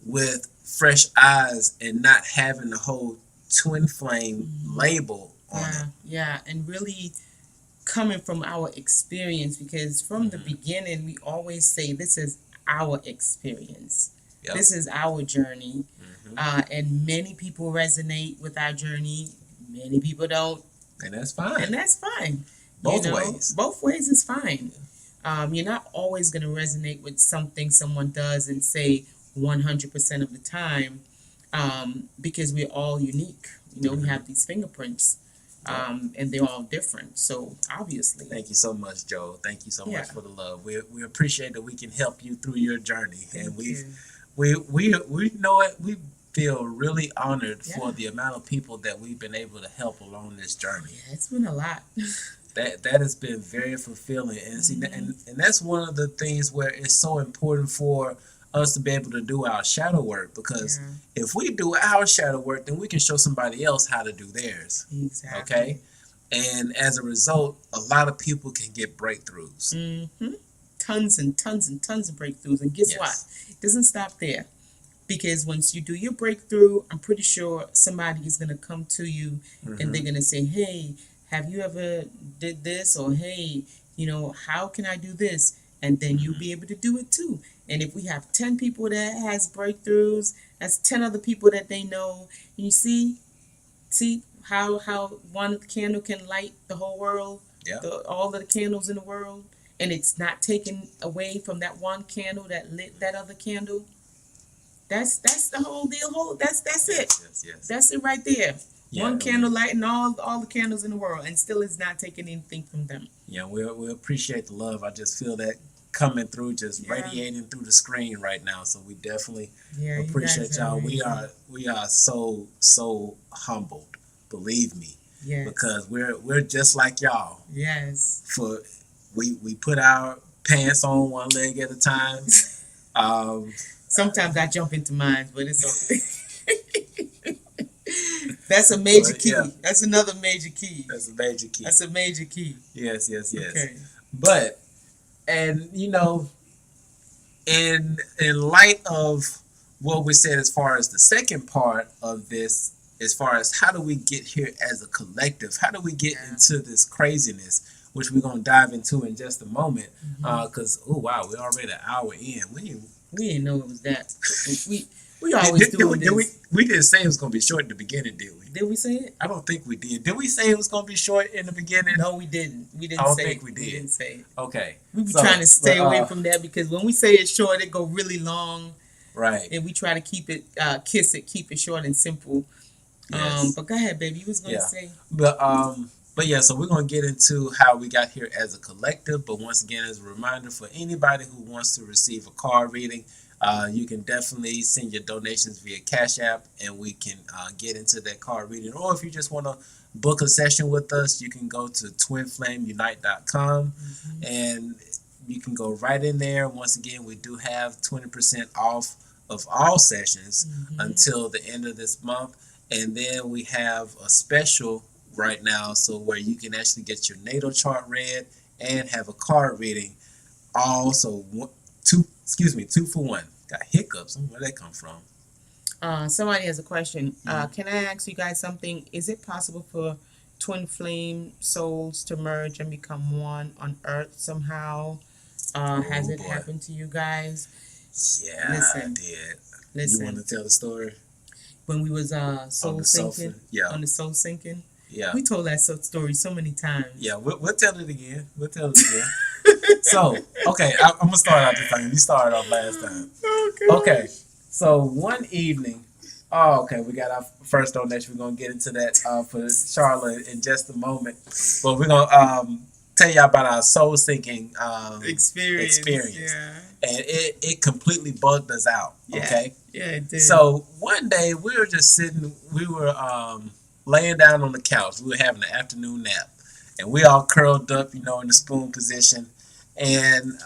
with fresh eyes and not having the whole twin flame label on Yeah. it. Yeah. And really coming from our experience, because from the beginning we always say this is our experience. Yep. This is our journey. And many people resonate with our journey. Many people don't. And that's fine. And that's fine. Both ways. Both ways is fine. You're not always going to resonate with something someone does and say 100% of the time, because we're all unique. We have these fingerprints, and they're all different. So obviously. Thank you so much, Joe. Thank you so Yeah. much for the love. We appreciate that we can help you through your journey, and Thank you. we know it. We feel really honored Yeah. for the amount of people that we've been able to help along this journey. Yeah, it's been a lot. That has been very fulfilling, and see, and that's one of the things where it's so important for us to be able to do our shadow work, because Yeah. if we do our shadow work, then we can show somebody else how to do theirs. Exactly. Okay, and as a result, a lot of people can get breakthroughs. Tons and tons and tons of breakthroughs. And guess Yes. what? It doesn't stop there. Because once you do your breakthrough, I'm pretty sure somebody is going to come to you and they're going to say, hey, have you ever did this? Or, hey, how can I do this? And then you'll be able to do it too. And if we have 10 people that has breakthroughs, that's 10 other people that they know. And you see how one candle can light the whole world, Yeah. all of the candles in the world, and it's not taken away from that one candle that lit that other candle. That's the whole deal. That's it. Yes. That's it right there. Yeah, One candle lighting all the candles in the world, and still is not taking anything from them. Yeah, we appreciate the love. I just feel that coming through, just radiating through the screen right now. So we definitely appreciate y'all. We are so humbled. Believe me. Yes. Because we're just like y'all. Yes. We put our pants on one leg at a time. Sometimes I jump into mine, but it's okay. That's a major key. Yeah. That's another major key. That's a major key. That's a major key. Yes. Okay. But, and in light of what we said as far as the second part of this as far as how do we get here as a collective? How do we get into this craziness, which we're gonna dive into in just a moment? Because oh wow, we're already an hour in. We didn't know it was that. We always doing this. We didn't say it was gonna be short in the beginning, did we? Did we say it? I don't think we did. Did we say it was gonna be short in the beginning? No, we didn't. We didn't I don't say think it. we did. We didn't say it. Okay. We be trying to stay away from that because when we say it's short, it go really long. Right. And we try to keep it, keep it short and simple. Yes. But go ahead, baby. You was gonna say. But yeah, so we're gonna get into how we got here as a collective. But once again, as a reminder for anybody who wants to receive a card reading, you can definitely send your donations via Cashapp, and we can get into that card reading. Or if you just want to book a session with us, you can go to twinflamesunite.com, and you can go right in there. Once again, we do have 20% off of all sessions until the end of this month, and then we have a special right now, so where you can actually get your natal chart read and have a card reading. Also, two for one. Got hiccups. Where they come from? Somebody has a question. Can I ask you guys something? Is it possible for twin flame souls to merge and become one on Earth somehow? Has it happened to you guys? Yeah, Listen, I did. Listen. You want to tell the story? When we was soul sinking, on the soul sinking. Yeah. We told that story so many times. Yeah, we'll tell it again. So, okay, I'm going to start out this time. You started off last time. Okay, so one evening, we got our first donation. We're going to get into that for Charlotte in just a moment. But we're going to tell you about our soul sinking experience. Yeah. And it completely bugged us out, okay? Yeah, it did. So one day, we were just sitting, we were laying down on the couch. We were having an afternoon nap. And we all curled up, in the spoon position. And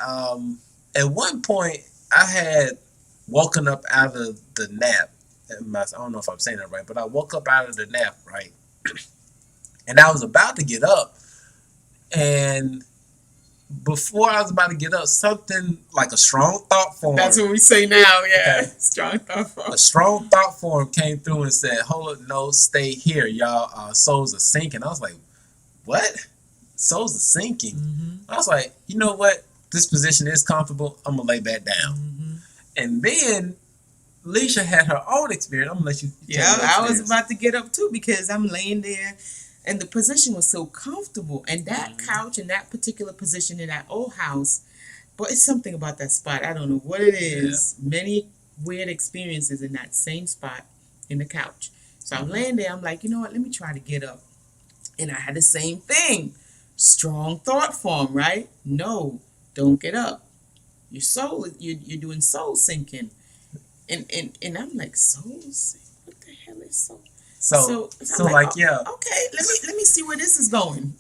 at one point, I had woken up out of the nap. I don't know if I'm saying that right, but I woke up out of the nap, right? And I was about to get up. And before I was about to get up, something like a strong thought form. That's what we say now, yeah. Okay. Strong thought form. A strong thought form came through and said, hold up, no, stay here. Y'all souls are sinking. I was like, what? Souls are sinking? I was like, you know what? This position is comfortable. I'm going to lay back down. And then Leisha had her own experience. I'm going to let you tell I was about to get up too because I'm laying there. And the position was so comfortable. And that couch and that particular position in that old house, but it's something about that spot. I don't know what it is. Yeah. Many weird experiences in that same spot in the couch. So I'm laying there. I'm like, you know what? Let me try to get up. And I had the same thing. Strong thought form, right? No, don't get up. Your soul, you're doing soul sinking. And I'm like, soul sinking? What the hell is soul? So like, yeah. Okay, let me see where this is going.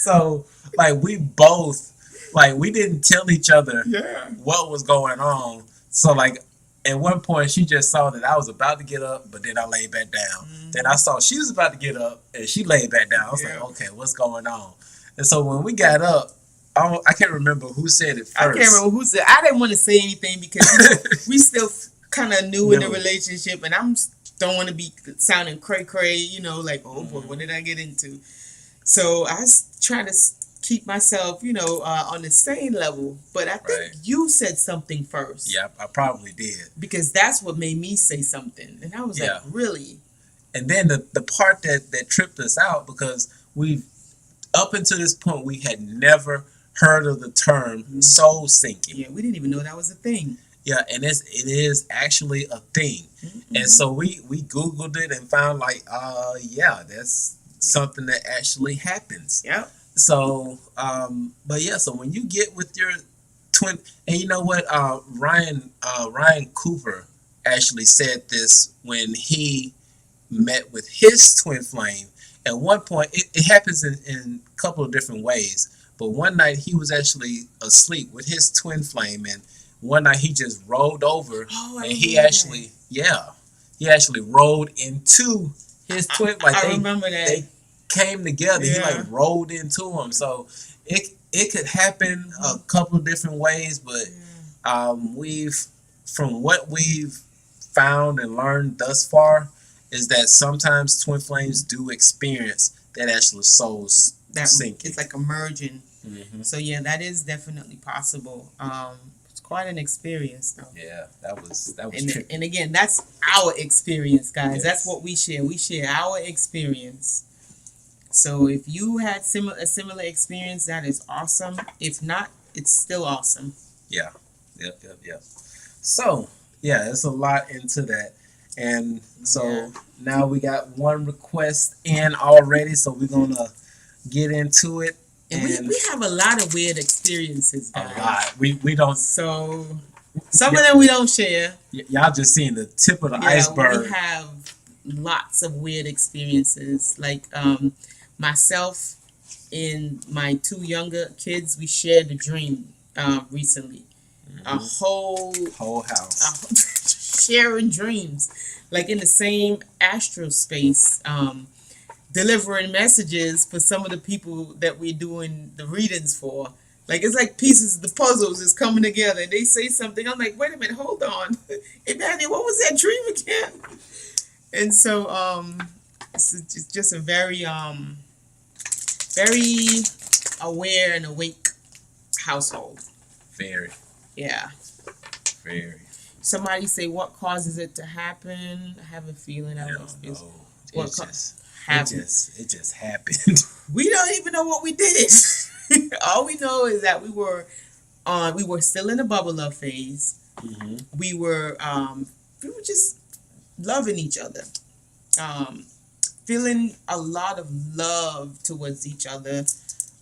So like we both we didn't tell each other what was going on. So like at one point she just saw that I was about to get up, but then I laid back down. Then I saw she was about to get up and she laid back down. I was like, okay, what's going on? And so when we got up, I can't remember who said it first. I can't remember who said. I didn't want to say anything because we still kind of new in the relationship, and don't want to be sounding cray, like, oh boy, what did I get into? So I try to keep myself, on the same level. But I think you said something first. Yeah, I probably did. Because that's what made me say something. And I was like, really? And then the part that tripped us out, because up until this point, we had never heard of the term soul sinking. Yeah, we didn't even know that was a thing. Yeah, and it is actually a thing. And so we Googled it and found that's something that actually happens. Yeah. So, so when you get with your twin, and you know what, Ryan Cooper actually said this when he met with his twin flame. At one point, it happens in a couple of different ways. But one night he was actually asleep with his twin flame, and one night he just rolled over, and he actually rolled into his twin. Like I remember that. They came together. He rolled into him. So it could happen a couple of different ways, but from what we've found and learned thus far, is that sometimes twin flames do experience that actual souls That sinking. it's like a merging. Hmm. So yeah, that is definitely possible. It's quite an experience though. Yeah, that was And trippy. and again, that's our experience, guys. That's Yes. what we share. We share our experience. So if you had a similar experience, that is awesome. If not, it's still awesome. Yeah. Yep. Yep. Yep. So yeah, it's a lot into that, and so Yeah. now we got one request in already, so we're gonna get into it. And we have a lot of weird experiences, A guys. lot. We don't. So some of them we don't share. Y'all just seeing the tip of the Yeah, iceberg. we have lots of weird experiences. Like myself and my two younger kids, we shared a dream recently. A Whole house. sharing dreams, like in the same astral space, delivering messages for some of the people that we're doing the readings for. Like it's like pieces of the puzzles is coming together. And they say something. I'm like, wait a minute, hold on, Emmanuel, what was that dream again? And so it's just a very aware and awake household. Very. Yeah. Very. Somebody say what causes it to happen. I have a feeling I I don't don't know. know. What It just happened. We don't even know what we did. All we know is that we were still in the bubble love phase. Hmm. We were just loving each other. Feeling a lot of love towards each other.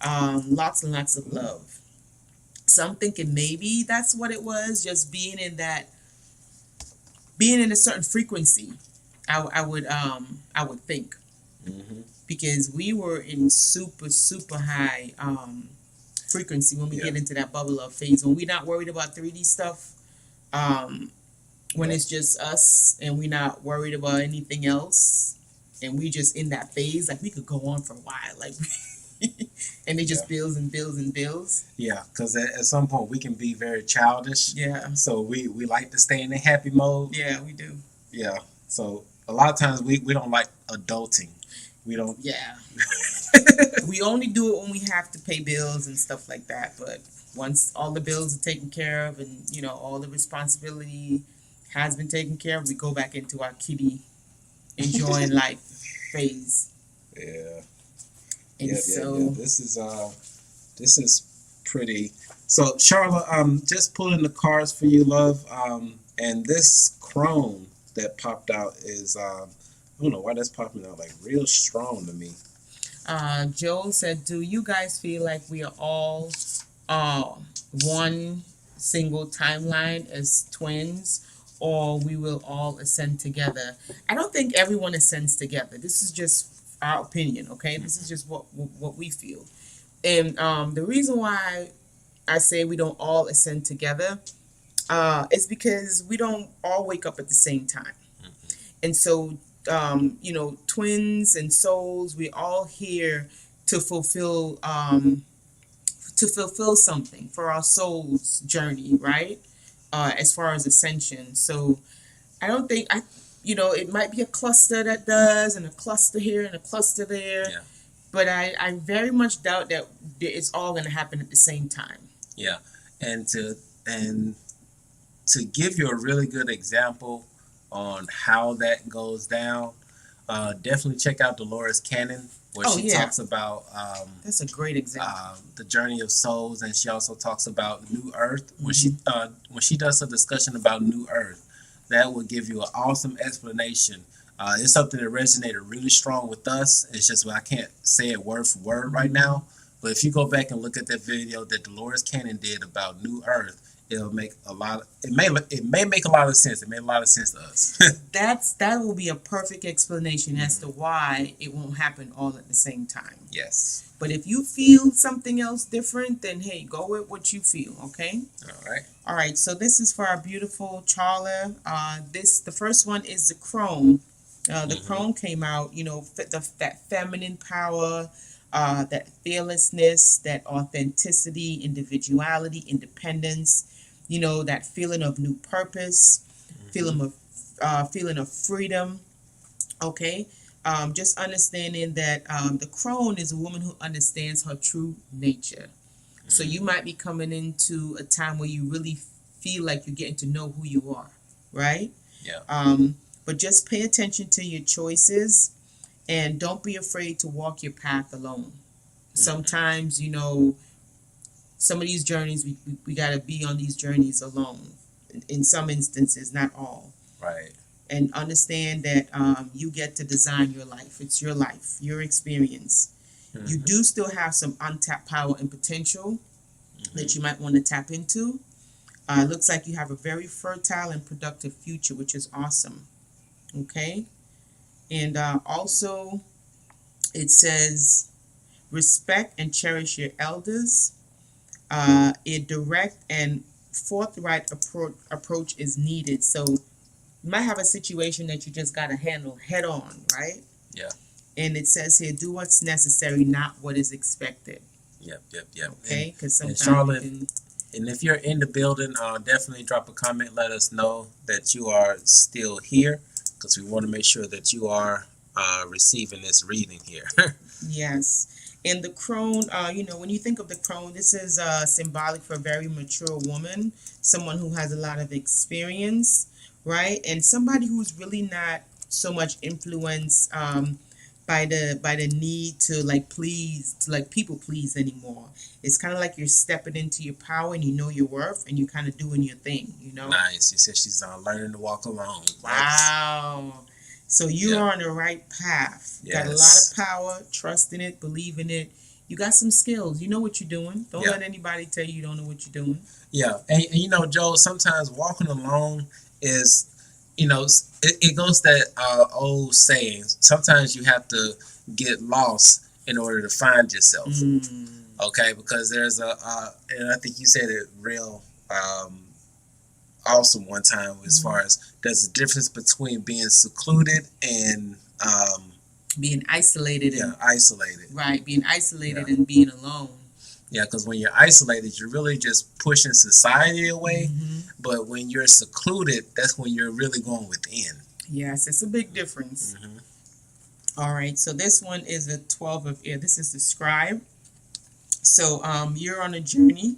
Lots and lots of love. So I'm thinking maybe that's what it was, just being in a certain frequency. I would think, Hmm. because we were in super high frequency when we Yeah. get into that bubble love phase, when we're not worried about 3D stuff, when Yeah. it's just us and we're not worried about anything else, and we just in that phase, like we could go on for a while, like and it just builds and builds and builds. Yeah, because at some point we can be very childish. Yeah, So we like to stay in the happy mode. yeah, we do. Yeah. So a lot of times we don't like adulting. We don't. Yeah. We only do it when we have to pay bills and stuff like that. But once all the bills are taken care of, and all the responsibility has been taken care of, we go back into our kiddie enjoying life phase. Yeah. And Yeah. so Yeah. This is pretty. So Charlotte, just pulling the cards for you, love. And this chrome that popped out is I don't know why that's popping out like real strong to me. Joel said, "Do you guys feel like we are all one single timeline as twins, or we will all ascend together?" I don't think everyone ascends together. This is just our opinion, okay? This is just what we feel. And the reason why I say we don't all ascend together is because we don't all wake up at the same time. And so, twins and souls, we're all here to fulfill something for our soul's journey, right? As far as ascension. So I don't think it might be a cluster that does, and a cluster here and a cluster there. Yeah. But I very much doubt that it's all going to happen at the same time. Yeah. And to give you a really good example on how that goes down, definitely check out Dolores Cannon, where she talks about That's a great example. the journey of souls, and she also talks about New Earth. When she does a discussion about New Earth, that will give you an awesome explanation. It's something that resonated really strong with us. It's just I can't say it word for word right now. But if you go back and look at that video that Dolores Cannon did about New Earth, it'll make a lot. It may make a lot of sense. It made a lot of sense to us. That will be a perfect explanation as to why it won't happen all at the same time. Yes. But if you feel something else different, then hey, go with what you feel. Okay. All right. All right. So this is for our beautiful Charla. The first one is the Chrome. The Chrome came out. That feminine power. That fearlessness, that authenticity, individuality, independence, that feeling of new purpose, feeling of freedom, Okay. Just understanding that the crone is a woman who understands her true nature. So you might be coming into a time where you really feel like you're getting to know who you are, right? Yeah. But just pay attention to your choices and don't be afraid to walk your path alone. Sometimes, some of these journeys, we got to be on these journeys alone. In some instances, not all. Right. And understand that you get to design your life. It's your life, your experience. You do still have some untapped power and potential that you might want to tap into. Looks like you have a very fertile and productive future, which is awesome. Okay? And also, it says, respect and cherish your elders. A direct and forthright approach is needed. So, you might have a situation that you just got to handle head on, right? Yeah. And it says here, do what's necessary, not what is expected. Yep. Okay? Because And sometimes Charlotte, you can. and if you're in the building, definitely drop a comment. Let us know that you are still here, because we want to make sure that you are receiving this reading here. Yes. And the crone, when you think of the crone, this is symbolic for a very mature woman, someone who has a lot of experience, right? And somebody who's really not so much influenced by the need to people please anymore. It's kind of like you're stepping into your power and you know your worth and you're kind of doing your thing. Nice. You said she's learning to walk alone. Wow. So you are on the right path. You got a lot of power, trust in it, believe in it. You got some skills. You know what you're doing. Don't let anybody tell you don't know what you're doing. Yeah. And Joe, sometimes walking alone is, it goes that old saying, sometimes you have to get lost in order to find yourself. Okay, because there's and I think you said it real awesome one time as far as there's a difference between being secluded and being isolated. Isolated. Right, being isolated and being alone. Yeah, because when you're isolated, you're really just pushing society away. But when you're secluded, that's when you're really going within. Yes, it's a big difference. All right, so this one is a 12 of air. This is the scribe. So you're on a journey.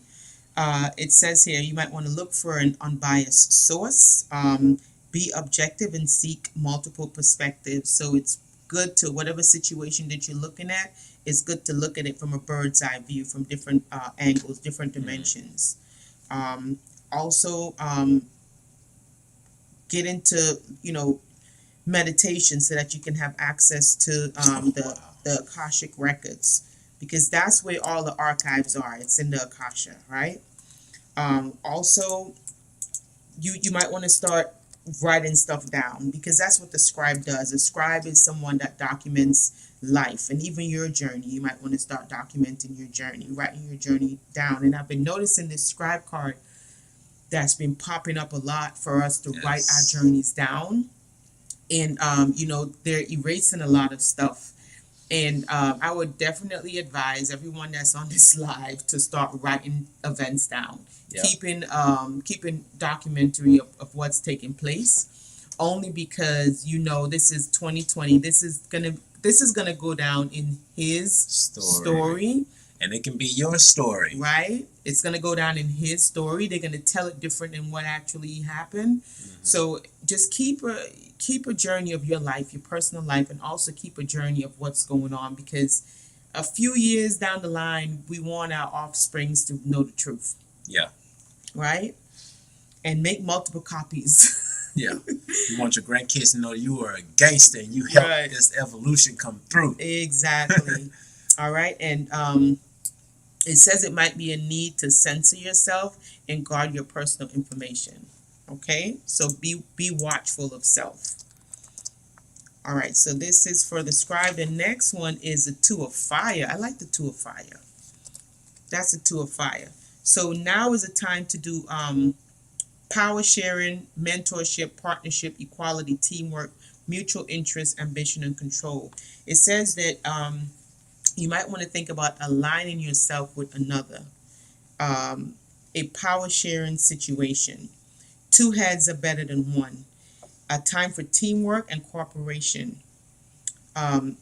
It says here you might want to look for an unbiased source. Be objective and seek multiple perspectives. So it's good to whatever situation that you're looking at. It's good to look at it from a bird's eye view, from different angles, different dimensions. Also, get into meditation so that you can have access to the Akashic records, because that's where all the archives are. It's in the Akasha, right? Also, you might want to start writing stuff down, because that's what the scribe does. A scribe is someone that documents life, and even your journey. You might want to start documenting your journey, writing your journey down. And I've been noticing this scribe card that's been popping up a lot for us to write our journeys down. And they're erasing a lot of stuff. And I would definitely advise everyone that's on this live to start writing events down, keeping documentary of what's taking place. Only because this is 2020. This is gonna go down in his story. And it can be your story. Right? It's going to go down in his story. They're going to tell it different than what actually happened. So just keep a journey of your life, your personal life, and also keep a journey of what's going on, because a few years down the line, we want our offsprings to know the truth. Yeah. Right? And make multiple copies. Yeah. You want your grandkids to know you are a gangster and you helped this evolution come through. Exactly. All right. And it says it might be a need to censor yourself and guard your personal information. Okay? So be watchful of self. All right. So this is for the scribe. The next one is the Two of Fire. I like the Two of Fire. That's the Two of Fire. So now is the time to do power sharing, mentorship, partnership, equality, teamwork, mutual interest, ambition, and control. It says that you might want to think about aligning yourself with another. A power sharing situation. Two heads are better than one. A time for teamwork and cooperation. um,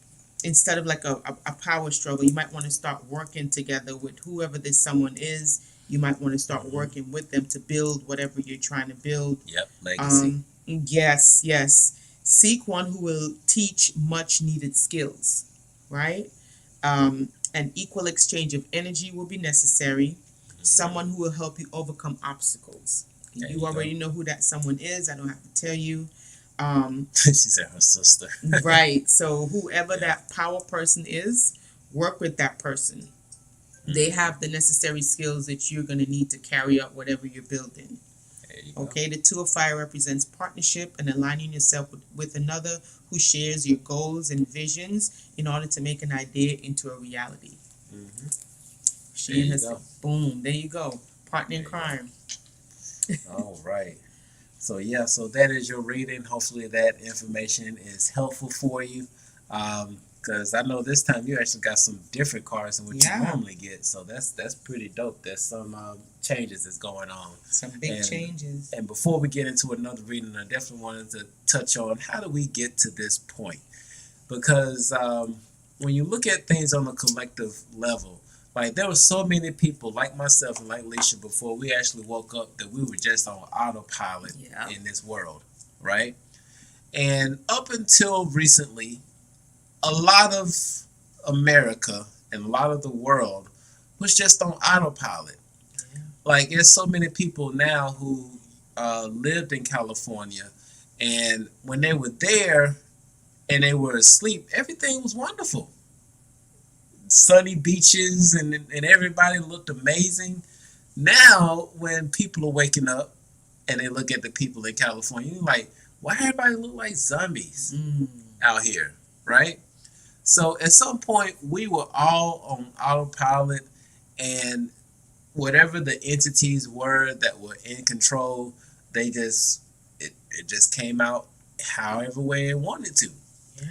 instead of like a power struggle, you might want to start working together with whoever this someone is. You might want to start working with them to build whatever you're trying to build. Yep, legacy. Yes, yes. Seek one who will teach much needed skills, right? An equal exchange of energy will be necessary. Someone who will help you overcome obstacles. There You you already go. know who that someone is. I don't have to tell you. Um, She said her sister. right. So whoever Yeah. that power person is, work with that person. They have the necessary skills that you're going to need to carry out whatever you're building. There you go. Okay, the two of fire represents partnership and aligning yourself with another who shares your goals and visions in order to make an idea into a reality. Mm-hmm. She There and you herself. Boom, there you go. Partner in There you go. crime. All right. So yeah, so that is your reading. Hopefully that information is helpful for you. Because I know this time you actually got some different cards than what you Yeah. normally get. So that's pretty dope. There's some changes that's going on. Some big And- changes. And before we get into another reading, I definitely wanted to touch on how do we get to this point? Because when you look at things on a collective level, like there were so many people like myself and like Leisha before we actually woke up that we were just on autopilot Yeah. in this world, right? And up until recently, a lot of America and a lot of the world was just on autopilot. Yeah. Like there's so many people now who lived in California, and when they were there and they were asleep, everything was wonderful. Sunny beaches and everybody looked amazing. Now, when people are waking up and they look at the people in California, you're like, why everybody look like zombies out here, right? So at some point, we were all on autopilot, and whatever the entities were that were in control, they just it just came out however way it wanted to. Yeah.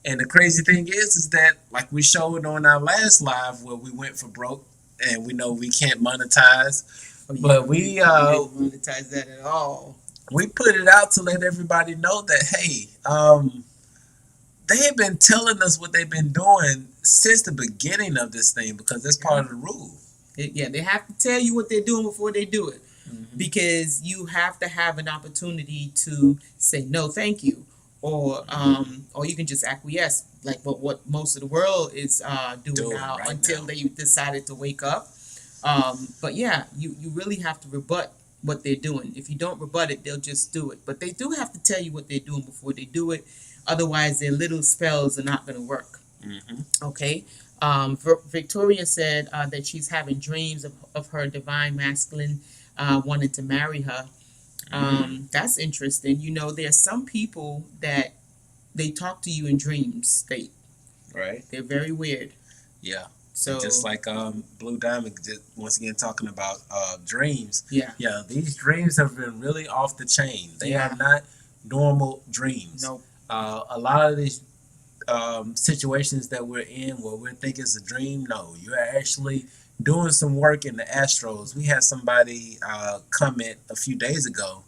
And the crazy thing is that like we showed on our last live where we went for broke, and we know we can't monetize, Oh, yeah. but we didn't monetize that at all. we put it out to let everybody know that hey, they have been telling us what they've been doing since the beginning of this thing because that's part of the rule. Yeah, they have to tell you what they're doing before they do it. Mm-hmm. Because you have to have an opportunity to say no, thank you, or you can just acquiesce, like what most of the world is doing now right until now. they decided to wake up. But yeah, you really have to rebut what they're doing. If you don't rebut it, they'll just do it. But they do have to tell you what they're doing before they do it. Otherwise, their little spells are not going to work. Mm-hmm. Okay. Victoria said that she's having dreams of her divine masculine wanting to marry her. That's interesting. You know, there are some people that they talk to you in dreams state. Right. They're very weird. Yeah. So just like Blue Diamond, just once again talking about dreams. yeah. Yeah, these dreams have been really off the chain. They Yeah. are not normal dreams. Nope. A lot of these situations that we're in where we think it's a dream, no, you're actually doing some work in the astros. We had somebody comment a few days ago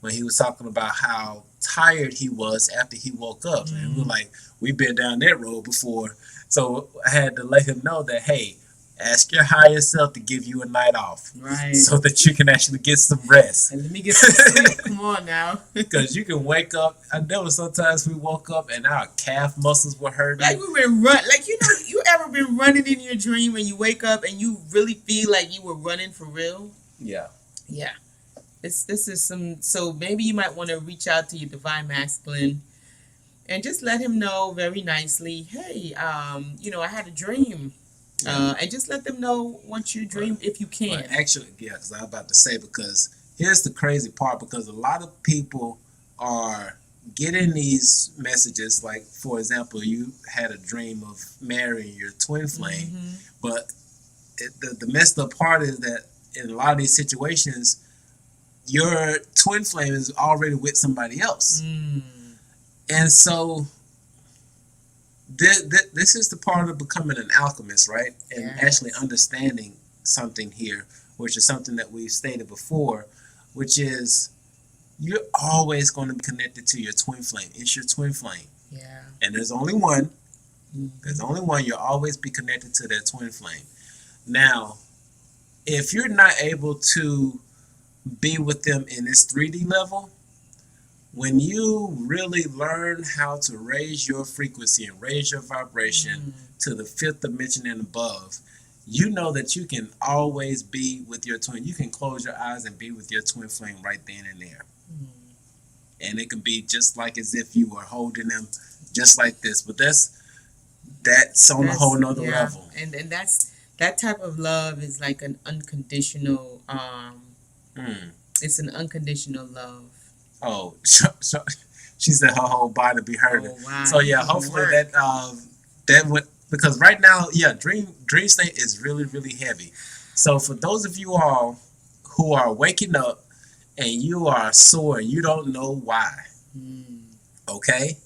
when he was talking about how tired he was after he woke up. And we're like, we've been down that road before. So I had to let him know that, hey, ask your higher self to give you a night off. Right. So that you can actually get some rest. And let me get some sleep. Come on now. Because you can wake up. I know sometimes we woke up and our calf muscles were hurting. Like we've been like you ever been running in your dream and you wake up and you really feel like you were running for real? Yeah. Yeah. This is some. So maybe you might want to reach out to your divine masculine and just let him know very nicely. Hey, I had a dream. And just let them know what you dream if you can. But actually, yeah, because I was about to say, because here's the crazy part, because a lot of people are getting these messages, like, for example, you had a dream of marrying your twin flame, but the messed up part is that in a lot of these situations, your twin flame is already with somebody else. And so this is the part of becoming an alchemist, right? And actually understanding something here, which is something that we've stated before, which is you're always going to be connected to your twin flame. It's your twin flame. Yeah. And there's only one. Mm-hmm. There's only one. You'll always be connected to that twin flame. Now, if you're not able to be with them in this 3D level, when you really learn how to raise your frequency and raise your vibration to the fifth dimension and above, you know that you can always be with your twin. You can close your eyes and be with your twin flame right then and there. And it can be just like as if you were holding them just like this. But that's on a whole nother level. And that's that type of love is like an unconditional it's an unconditional love. Oh, so she said her whole body be hurting. Oh, wow. So yeah, hopefully that would, because right now, yeah, dream state is really, really heavy. So for those of you all who are waking up and you are sore, you don't know why. Okay,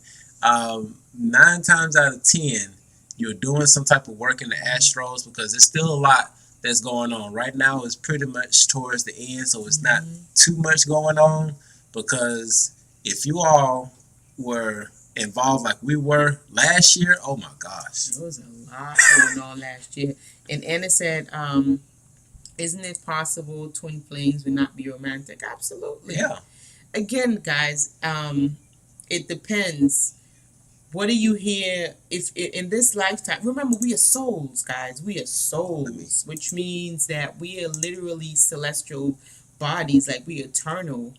9 times out of 10, you're doing some type of work in the astros, because there's still a lot that's going on right now. It's pretty much towards the end, so it's not too much going on. Because if you all were involved like we were last year, oh my gosh, there was a lot going on last year. And Anna said, isn't it possible twin flames would not be romantic? Absolutely. Yeah. Again, guys, it depends. What do you hear if in this lifetime? Remember, we are souls, guys. We are souls, which means that we are literally celestial bodies, like we are eternal.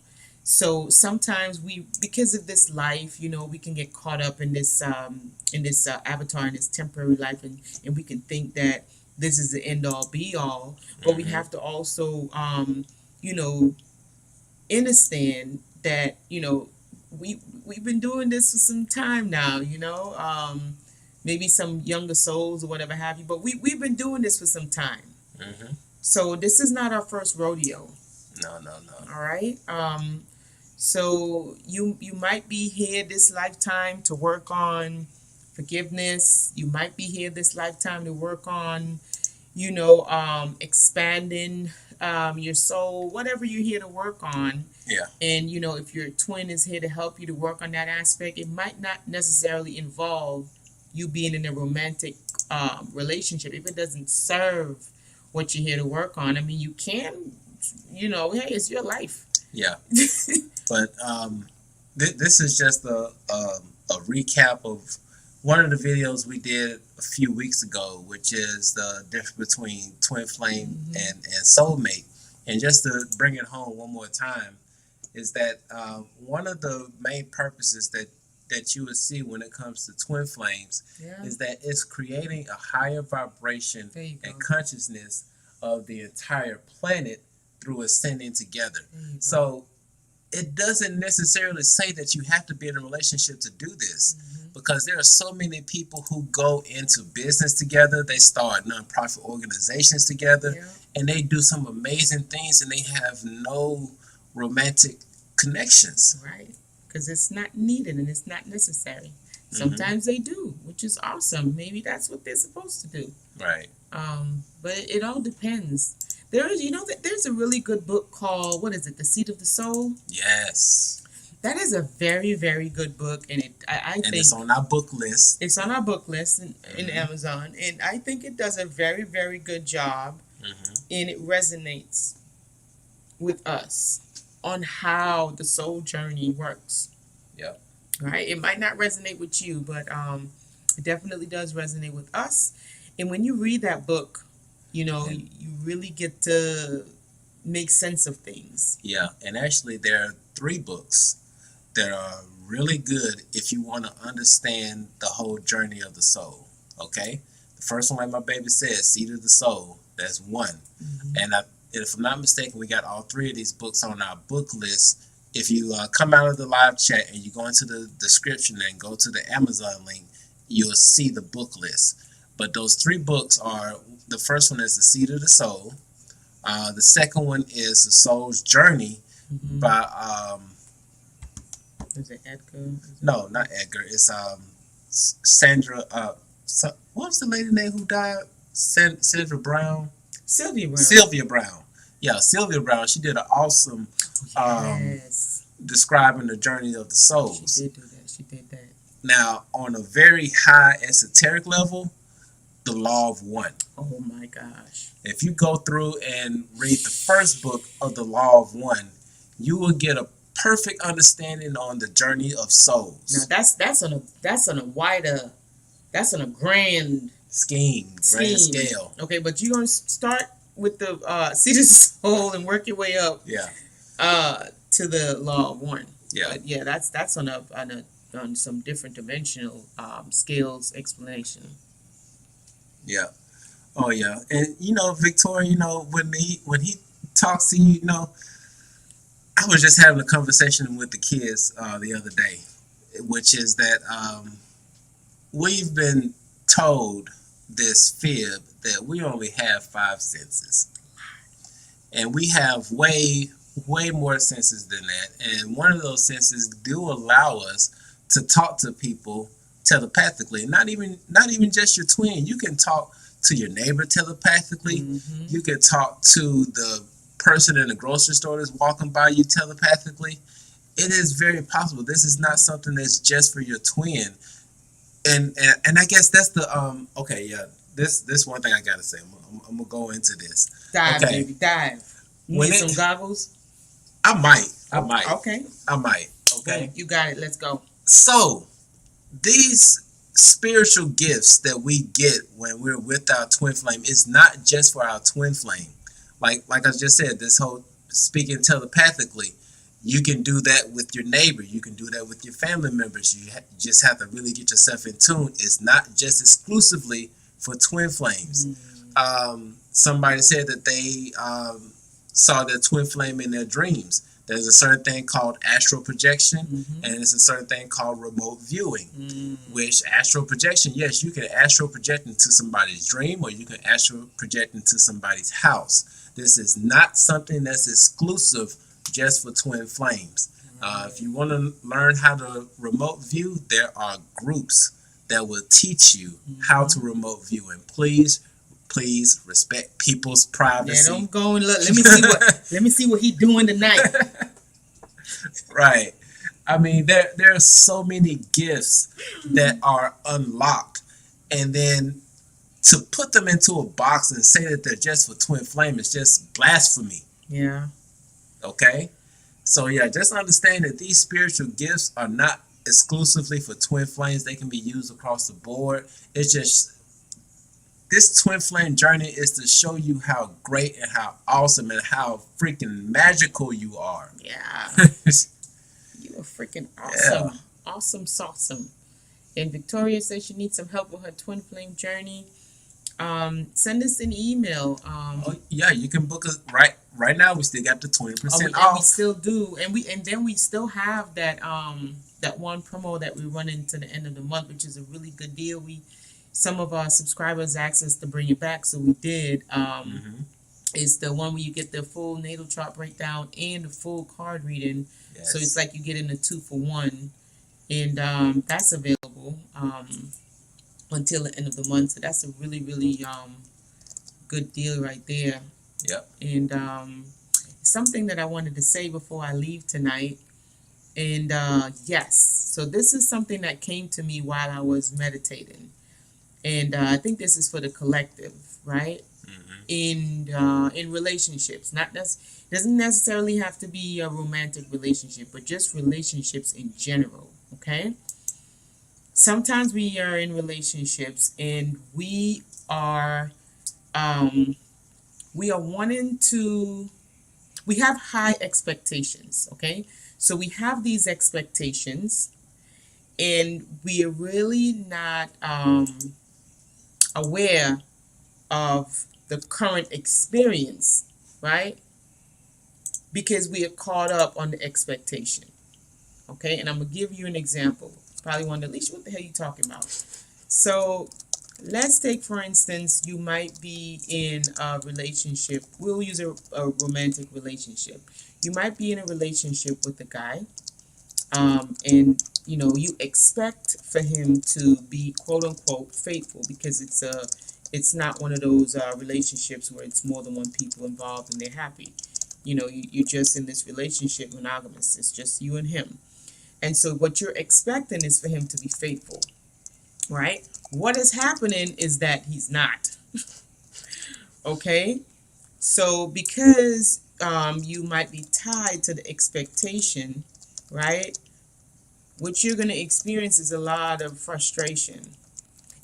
So sometimes because of this life, we can get caught up in this avatar, in this temporary life, and we can think that this is the end all be all. But we have to also, understand that we've been doing this for some time now. Maybe some younger souls or whatever have you, but we've been doing this for some time. So this is not our first rodeo. No. All right. So you might be here this lifetime to work on forgiveness. You might be here this lifetime to work on, expanding your soul, whatever you're here to work on. Yeah. And if your twin is here to help you to work on that aspect, it might not necessarily involve you being in a romantic relationship. If it doesn't serve what you're here to work on, I mean, you can, hey, it's your life. Yeah. But this is just a recap of one of the videos we did a few weeks ago, which is the difference between twin flame and soulmate. And just to bring it home one more time, is that one of the main purposes that you would see when it comes to twin flames is that it's creating a higher vibration and consciousness of the entire planet through ascending together. So it doesn't necessarily say that you have to be in a relationship to do this, because there are so many people who go into business together. They start nonprofit organizations together, and they do some amazing things, and they have no romantic connections. Right, because it's not needed and it's not necessary. Sometimes they do, which is awesome. Maybe that's what they're supposed to do. Right. But it all depends. There's a really good book called, what is it, The Seat of the Soul? Yes. That is a very, very good book, and I think it's on our book list. It's on our book list in Amazon, and I think it does a very, very good job, and it resonates with us on how the soul journey works. Yep. Right? It might not resonate with you, but it definitely does resonate with us. And when you read that book, you really get to make sense of things. Yeah, and actually there are 3 books that are really good if you want to understand the whole journey of the soul. Okay? The first one, like my baby says, Seat of the Soul. That's 1. And if I'm not mistaken, we got all 3 of these books on our book list. If you come out of the live chat and you go into the description and go to the Amazon link, you'll see the book list. But those 3 books are, the first one is The Seat of the Soul. The second one is The Soul's Journey by... is it Edgar? No, not Edgar. It's Sandra... what's the lady name who died? Sandra Brown? Sylvia Brown. Sylvia Brown. Yeah, Sylvia Brown. She did an awesome describing the journey of the souls. She did do that. She did that. Now, on a very high esoteric level, the law of one. Oh my gosh. If you go through and read the first book of the law of one, you will get a perfect understanding on the journey of souls. Now that's on a wider, that's on a grand Grand scale. Okay, but you're gonna start with the seed of the soul and work your way up. Yeah. To the law of one. Yeah. But yeah, that's on some different dimensional scales explanation. Yeah. Oh yeah. And Victoria, when he talks to you, I was just having a conversation with the kids the other day, which is that we've been told this fib that we only have 5 senses, and we have way more senses than that. And one of those senses do allow us to talk to people telepathically. Not even just your twin. You can talk to your neighbor telepathically. Mm-hmm. You can talk to the person in the grocery store that's walking by you telepathically. It is very possible. This is not something that's just for your twin. And I guess that's the okay, yeah. This one thing I gotta say. I'm gonna go into this. Dive, okay. baby, dive. You need some goggles? I might. Okay. I might. Okay. You got it. Let's go. So, these spiritual gifts that we get when we're with our twin flame is not just for our twin flame. Like I just said, this whole speaking telepathically, you can do that with your neighbor. You can do that with your family members. You just have to really get yourself in tune. It's not just exclusively for twin flames. Somebody said that they saw their twin flame in their dreams. There's a certain thing called astral projection, and there's a certain thing called remote viewing, which astral projection, yes, you can astral project into somebody's dream, or you can astral project into somebody's house. This is not something that's exclusive just for twin flames. If you want to learn how to remote view, there are groups that will teach you how to remote view. And please respect people's privacy. Yeah, don't go and look. Let me see what he doing tonight. Right. I mean, there are so many gifts that are unlocked, and then to put them into a box and say that they're just for twin flame is just blasphemy. Yeah. Okay? So yeah, just understand that these spiritual gifts are not exclusively for twin flames. They can be used across the board. It's just this twin flame journey is to show you how great and how awesome and how freaking magical you are. Yeah. You are freaking awesome. Yeah. Awesome sauceum. And Victoria says she needs some help with her twin flame journey. Send us an email. Yeah, you can book us right now. We still got the 20% off. We still do, and then we still have that that one promo that we run into the end of the month, which is a really good deal. Some of our subscribers asked us to bring it back, so we did. It's the one where you get the full natal chart breakdown and the full card reading. Yes. So it's like you get in a 2-for-1, and that's available until the end of the month. So that's a really, really good deal right there. Yep. And something that I wanted to say before I leave tonight. And yes, so this is something that came to me while I was meditating. And I think this is for the collective, right? In relationships, doesn't necessarily have to be a romantic relationship, but just relationships in general. Okay. Sometimes we are in relationships and we are wanting to. We have high expectations. Okay, so we have these expectations, and we are really not aware of the current experience, right? Because we are caught up on the expectation. Okay, and I'm gonna give you an example. Probably wonder, Alicia, what the hell are you talking about? So let's take, for instance, you might be in a relationship. We'll use a romantic relationship. You might be in a relationship with a guy, and you expect for him to be quote unquote faithful, because it's not one of those relationships where it's more than one people involved and they're happy. You're just in this relationship monogamous. It's just you and him. And so what you're expecting is for him to be faithful, right? What is happening is that he's not. Okay? So because you might be tied to the expectation, right? What you're going to experience is a lot of frustration.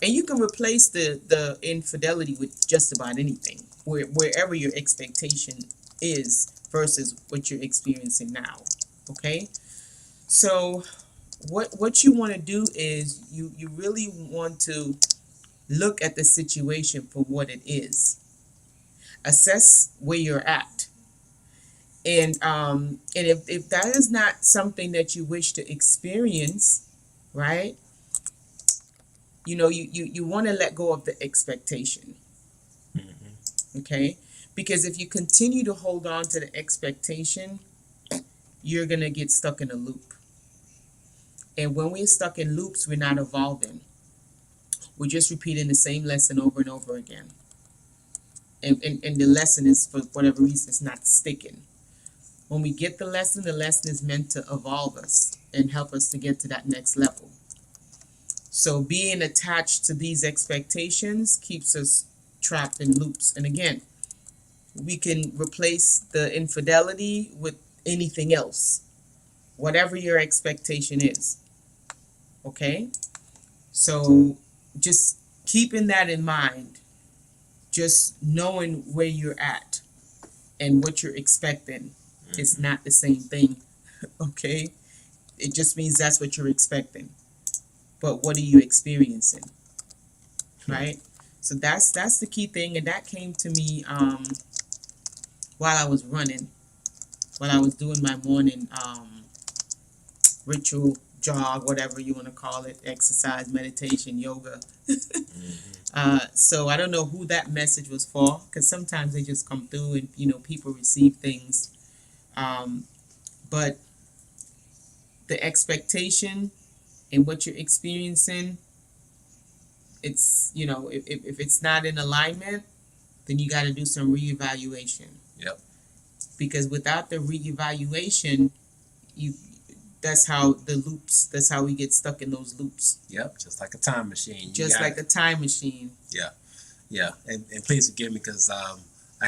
And you can replace the infidelity with just about anything, wherever your expectation is versus what you're experiencing now. Okay? So what you want to do is you really want to look at the situation for what it is. Assess where you're at. And if that is not something that you wish to experience, right? You want to let go of the expectation. Okay? Because if you continue to hold on to the expectation, you're gonna get stuck in a loop. And when we're stuck in loops, we're not evolving. We're just repeating the same lesson over and over again. And the lesson is, for whatever reason, it's not sticking. When we get the lesson is meant to evolve us and help us to get to that next level. So being attached to these expectations keeps us trapped in loops. And again, we can replace the infidelity with anything else, whatever your expectation is. Okay? So just keeping that in mind, just knowing where you're at and what you're expecting is not the same thing. Okay? It just means that's what you're expecting. But what are you experiencing? Right? So that's the key thing, and that came to me while I was running, while I was doing my morning ritual, jog, whatever you want to call it, exercise, meditation, yoga. So I don't know who that message was for, because sometimes they just come through and people receive things. But the expectation and what you're experiencing, it's if it's not in alignment, then you got to do some reevaluation. Yep. Because without the reevaluation, that's how we get stuck in those loops. Yep, just like a time machine. Just like a time machine. Yeah. And please forgive me, because I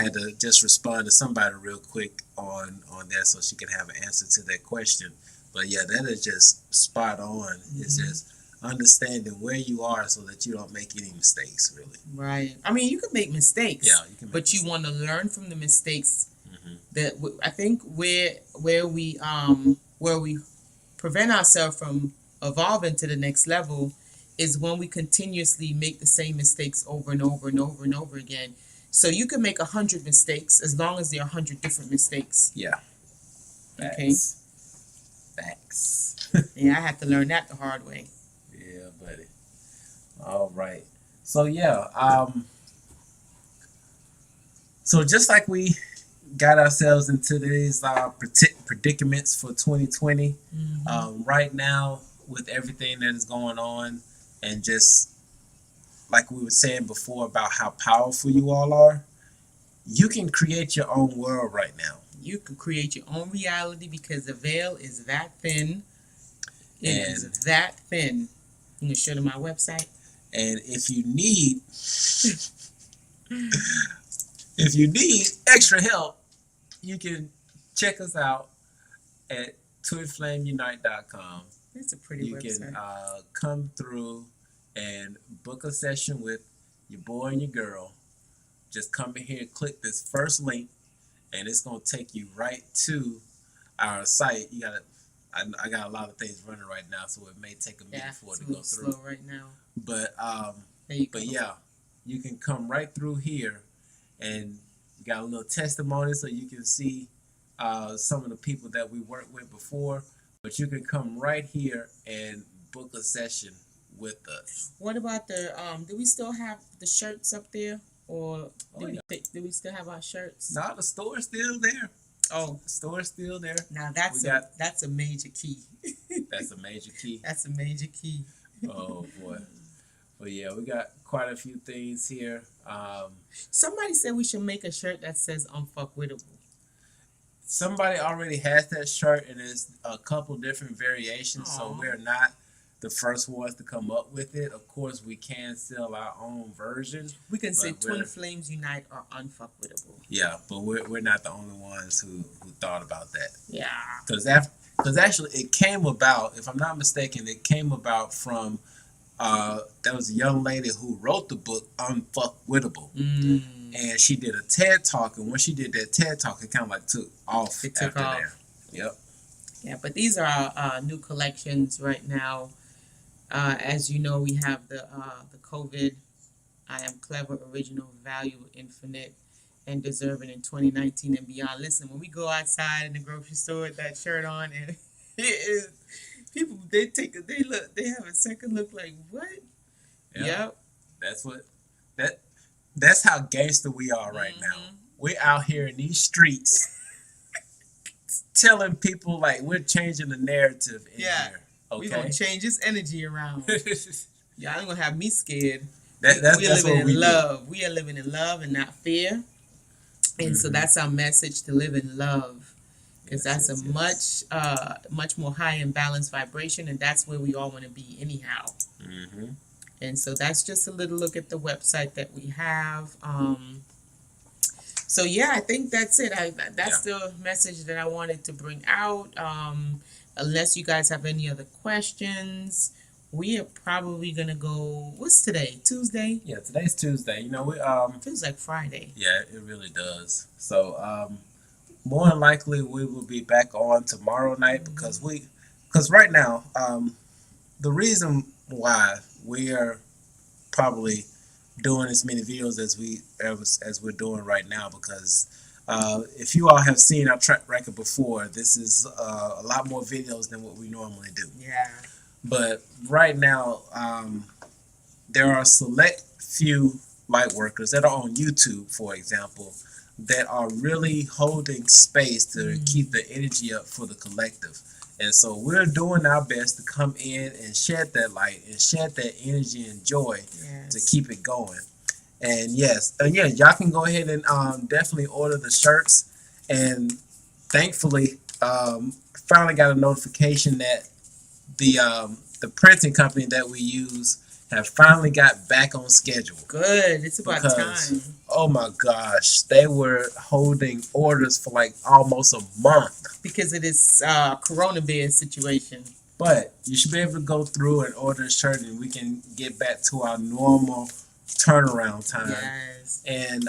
had to just respond to somebody real quick on that so she could have an answer to that question. But yeah, that is just spot on. It's just understanding where you are so that you don't make any mistakes, really. Right. I mean, you can make mistakes. Yeah, you can. But you want to learn from the mistakes. That I think where we prevent ourselves from evolving to the next level is when we continuously make the same mistakes over and over and over and over again. So you can make 100 mistakes as long as there are 100 different mistakes. Yeah. Facts. Okay. Yeah, I had to learn that the hard way. Yeah, buddy. All right. So yeah, so just like we got ourselves into these predicaments for 2020, right now with everything that is going on, and just like we were saying before about how powerful you all are, you can create your own world right now. You can create your own reality because the veil is that thin. It is that thin. You can show them my website. And if you need extra help, you can check us out at twinflamesunite.com. It's a pretty website. You can come through and book a session with your boy and your girl. Just come in here and click this first link, and it's going to take you right to our site. I got a lot of things running right now, so it may take a minute for it to go through. Slow right now. But yeah, you can come right through here, and you got a little testimony so you can see some of the people that we worked with before. But you can come right here and book a session with us. What about do we still have the shirts up there? Or do we still have our shirts? No, the store's still there. Oh, the store's still there. Now that's a major key. That's a major key. That's a major key. Oh boy. But yeah, we got quite a few things here. Somebody said we should make a shirt that says unfuckwittable. somebody already has that shirt, and there's a couple different variations. So Aw. we're not the first ones to come up with it. Of course, we can sell our own version. We can say But we're- twin flames unite are unfuckwittable. Yeah, but we're not the only ones who thought about that. Yeah. Because actually it came about, if I'm not mistaken, it came about from there was a young lady who wrote the book Unfuckwittable, and she did a TED talk, and when she did that TED talk, it kind of like took off It took after off. there. Yep. Yeah, but these are our new collections right now. As you know, we have the COVID. I am clever, original, value, infinite, and deserving in 2019 and beyond. Listen, when we go outside in the grocery store with that shirt on, and it is people they have a second look like what? Yeah. Yep. That's how gangster we are right now. We're out here in these streets telling people like we're changing the narrative in Yeah. here. We Okay. gonna change this energy around. Y'all ain't gonna have me scared. That's we are that's living what we in do. love. We are living in love and not fear. And so that's our message, to live in love, because Yes, that's yes, a much more high and balanced vibration, and that's where we all want to be anyhow. Mm-hmm. And so that's just a little look at the website that we have. So yeah, I think that's it. That's the message that I wanted to bring out. Unless you guys have any other questions, we are probably gonna go. What's today? Tuesday? Yeah, today's Tuesday. You know, we Feels like Friday. yeah, it really does. So more than likely we will be back on tomorrow night because right now the reason why we are probably doing as many videos as we're doing right now, because if you all have seen our track record before, this is a lot more videos than what we normally do. Yeah. But right now, there are select few light workers that are on YouTube, for example, that are really holding space to keep the energy up for the collective. And so we're doing our best to come in and shed that light and shed that energy and joy to keep it going. And yes, y'all can go ahead and definitely order the shirts. And thankfully, finally got a notification that the printing company that we use have finally got back on schedule. Good. It's about time. Oh my gosh, they were holding orders for like almost a month. Because of this Corona bear situation. But you should be able to go through and order a shirt, and we can get back to our normal turnaround time. Yes. And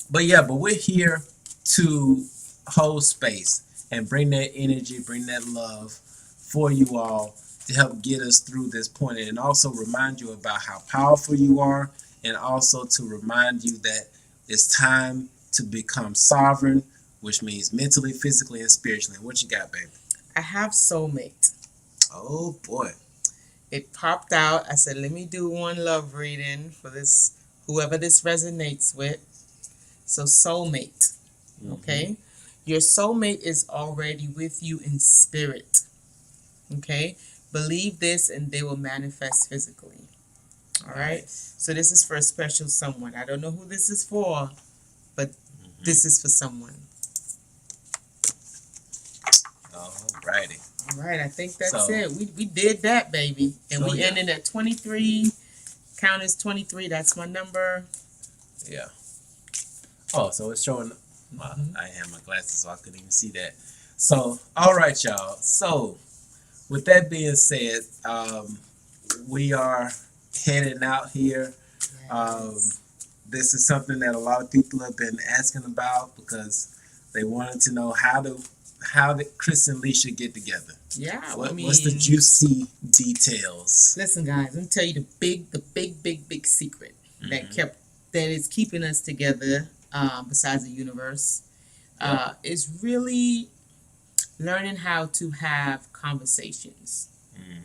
but we're here to hold space and bring that energy, bring that love for you all to help get us through this point, and also remind you about how powerful you are, and also to remind you that it's time to become sovereign, which means mentally, physically, and spiritually. What you got, baby? I have soulmate. Oh boy. It popped out. I said, let me do one love reading for this, whoever this resonates with. So soulmate. Okay? Your soulmate is already with you in spirit. Okay? Believe this and they will manifest physically. All right? So this is for a special someone. I don't know who this is for, but this is for someone. Alrighty. All right, I think that's So- it. We did that, baby. And So, we yeah. ended at 23. Count as 23. That's my number. Yeah. Oh, so it's showing. I had my glasses, so I couldn't even see that. So, all right, y'all. So, with that being said, we are heading out here. This is something that a lot of people have been asking about because they wanted to know how did Chris and Leisha get together. Yeah, What's the juicy details? Listen, guys, let me tell you the big secret that is keeping us together. Besides the universe, is really learning how to have conversations.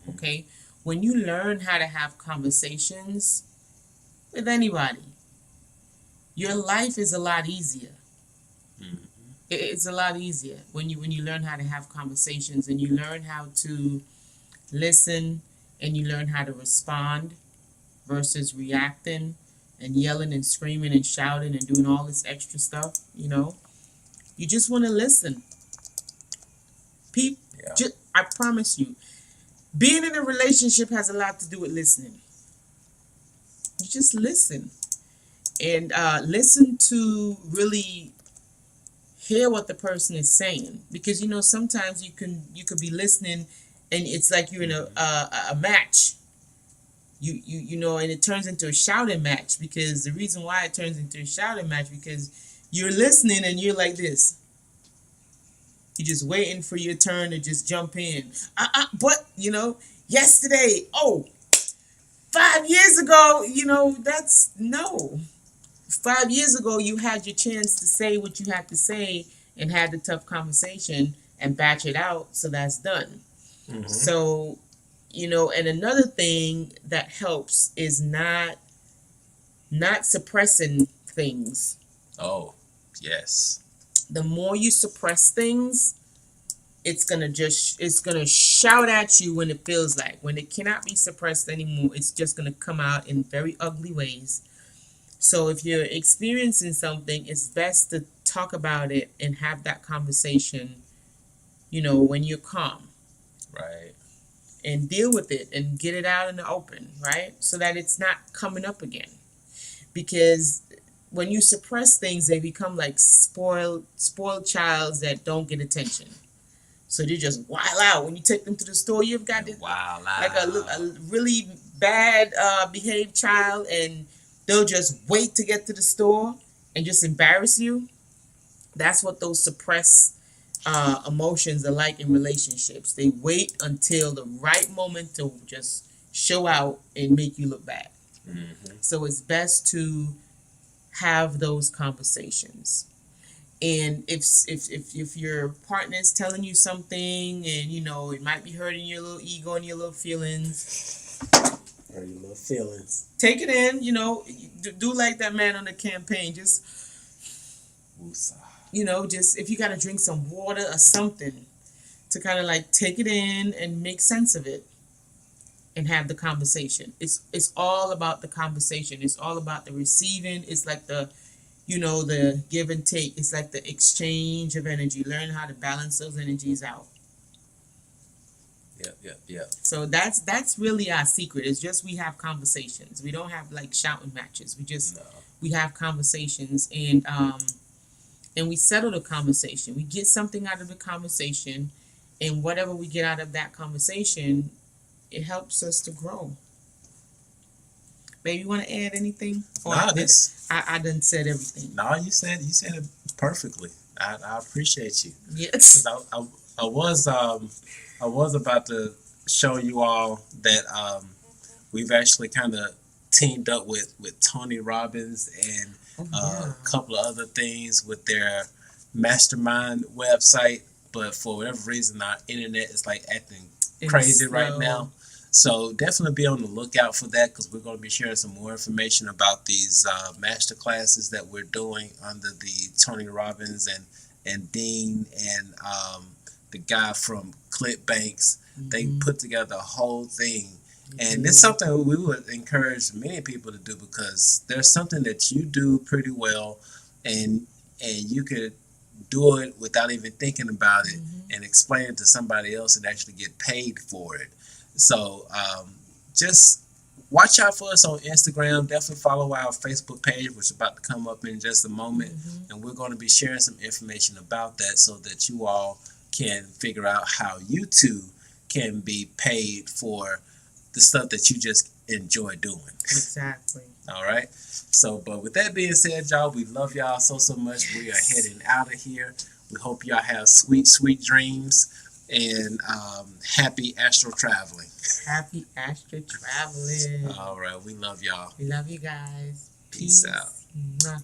Okay, when you learn how to have conversations with anybody, your life is a lot easier. It's a lot easier when you learn how to have conversations, and you learn how to listen, and you learn how to respond versus reacting and yelling and screaming and shouting and doing all this extra stuff. You You just want to listen. Yeah. I promise you, being in a relationship has a lot to do with listening. You just listen and listen to really hear what the person is saying, because sometimes you could be listening and it's like you're in a match. And it turns into a shouting match, because the reason why it turns into a shouting match, because you're listening and you're like this. You're just waiting for your turn to just jump in. But yesterday, 5 years ago, that's no. 5 years ago, you had your chance to say what you had to say and had the tough conversation and batch it out. So that's done. Mm-hmm. So, and another thing that helps is not suppressing things. Oh, yes. The more you suppress things, it's gonna shout at you when it feels like. When it cannot be suppressed anymore, it's just gonna come out in very ugly ways. So if you're experiencing something, it's best to talk about it and have that conversation, when you're calm. Right. And deal with it and get it out in the open, right? So that it's not coming up again. Because when you suppress things, they become like spoiled childs that don't get attention. So they just wild out. When you take them to the store, you've got this, like a really bad behaved child, and they'll just wait to get to the store and just embarrass you. That's what those suppressed emotions are like in relationships. They wait until the right moment to just show out and make you look bad. Mm-hmm. So it's best to have those conversations. And if your partner's telling you something, and it might be hurting your little ego and your little feelings, take it in. Do like that man on the campaign. Just just if you gotta drink some water or something to kind of like take it in and make sense of it and have the conversation. It's all about the conversation. It's all about the receiving. It's like the give and take. It's like the exchange of energy. Learn how to balance those energies out. Yep. So that's really our secret. It's just we have conversations. We don't have like shouting matches. We have conversations, and we settle the conversation. We get something out of the conversation, and whatever we get out of that conversation, it helps us to grow. Baby, you want to add anything? I done said everything. No, you said it perfectly. I appreciate you. Yes. I was about to show you all that we've actually kind of teamed up with Tony Robbins and a couple of other things with their mastermind website, but for whatever reason our internet is like acting crazy right now. So definitely be on the lookout for that, because we're going to be sharing some more information about these master classes that we're doing under the Tony Robbins and Dean and the guy from Clint Banks. Mm-hmm. They put together a whole thing. And it's something we would encourage many people to do, because there's something that you do pretty well, and you could do it without even thinking about it, and explain it to somebody else and actually get paid for it. So just watch out for us on Instagram. Definitely follow our Facebook page, which is about to come up in just a moment. And we're going to be sharing some information about that so that you all can figure out how you too can be paid for the stuff that you just enjoy doing. Exactly. All right. So, but with that being said, y'all, we love y'all so much. We are heading out of here. We hope y'all have sweet dreams and happy astral traveling. Happy astral traveling. All right. We love y'all. We love you guys. Peace out. Mwah.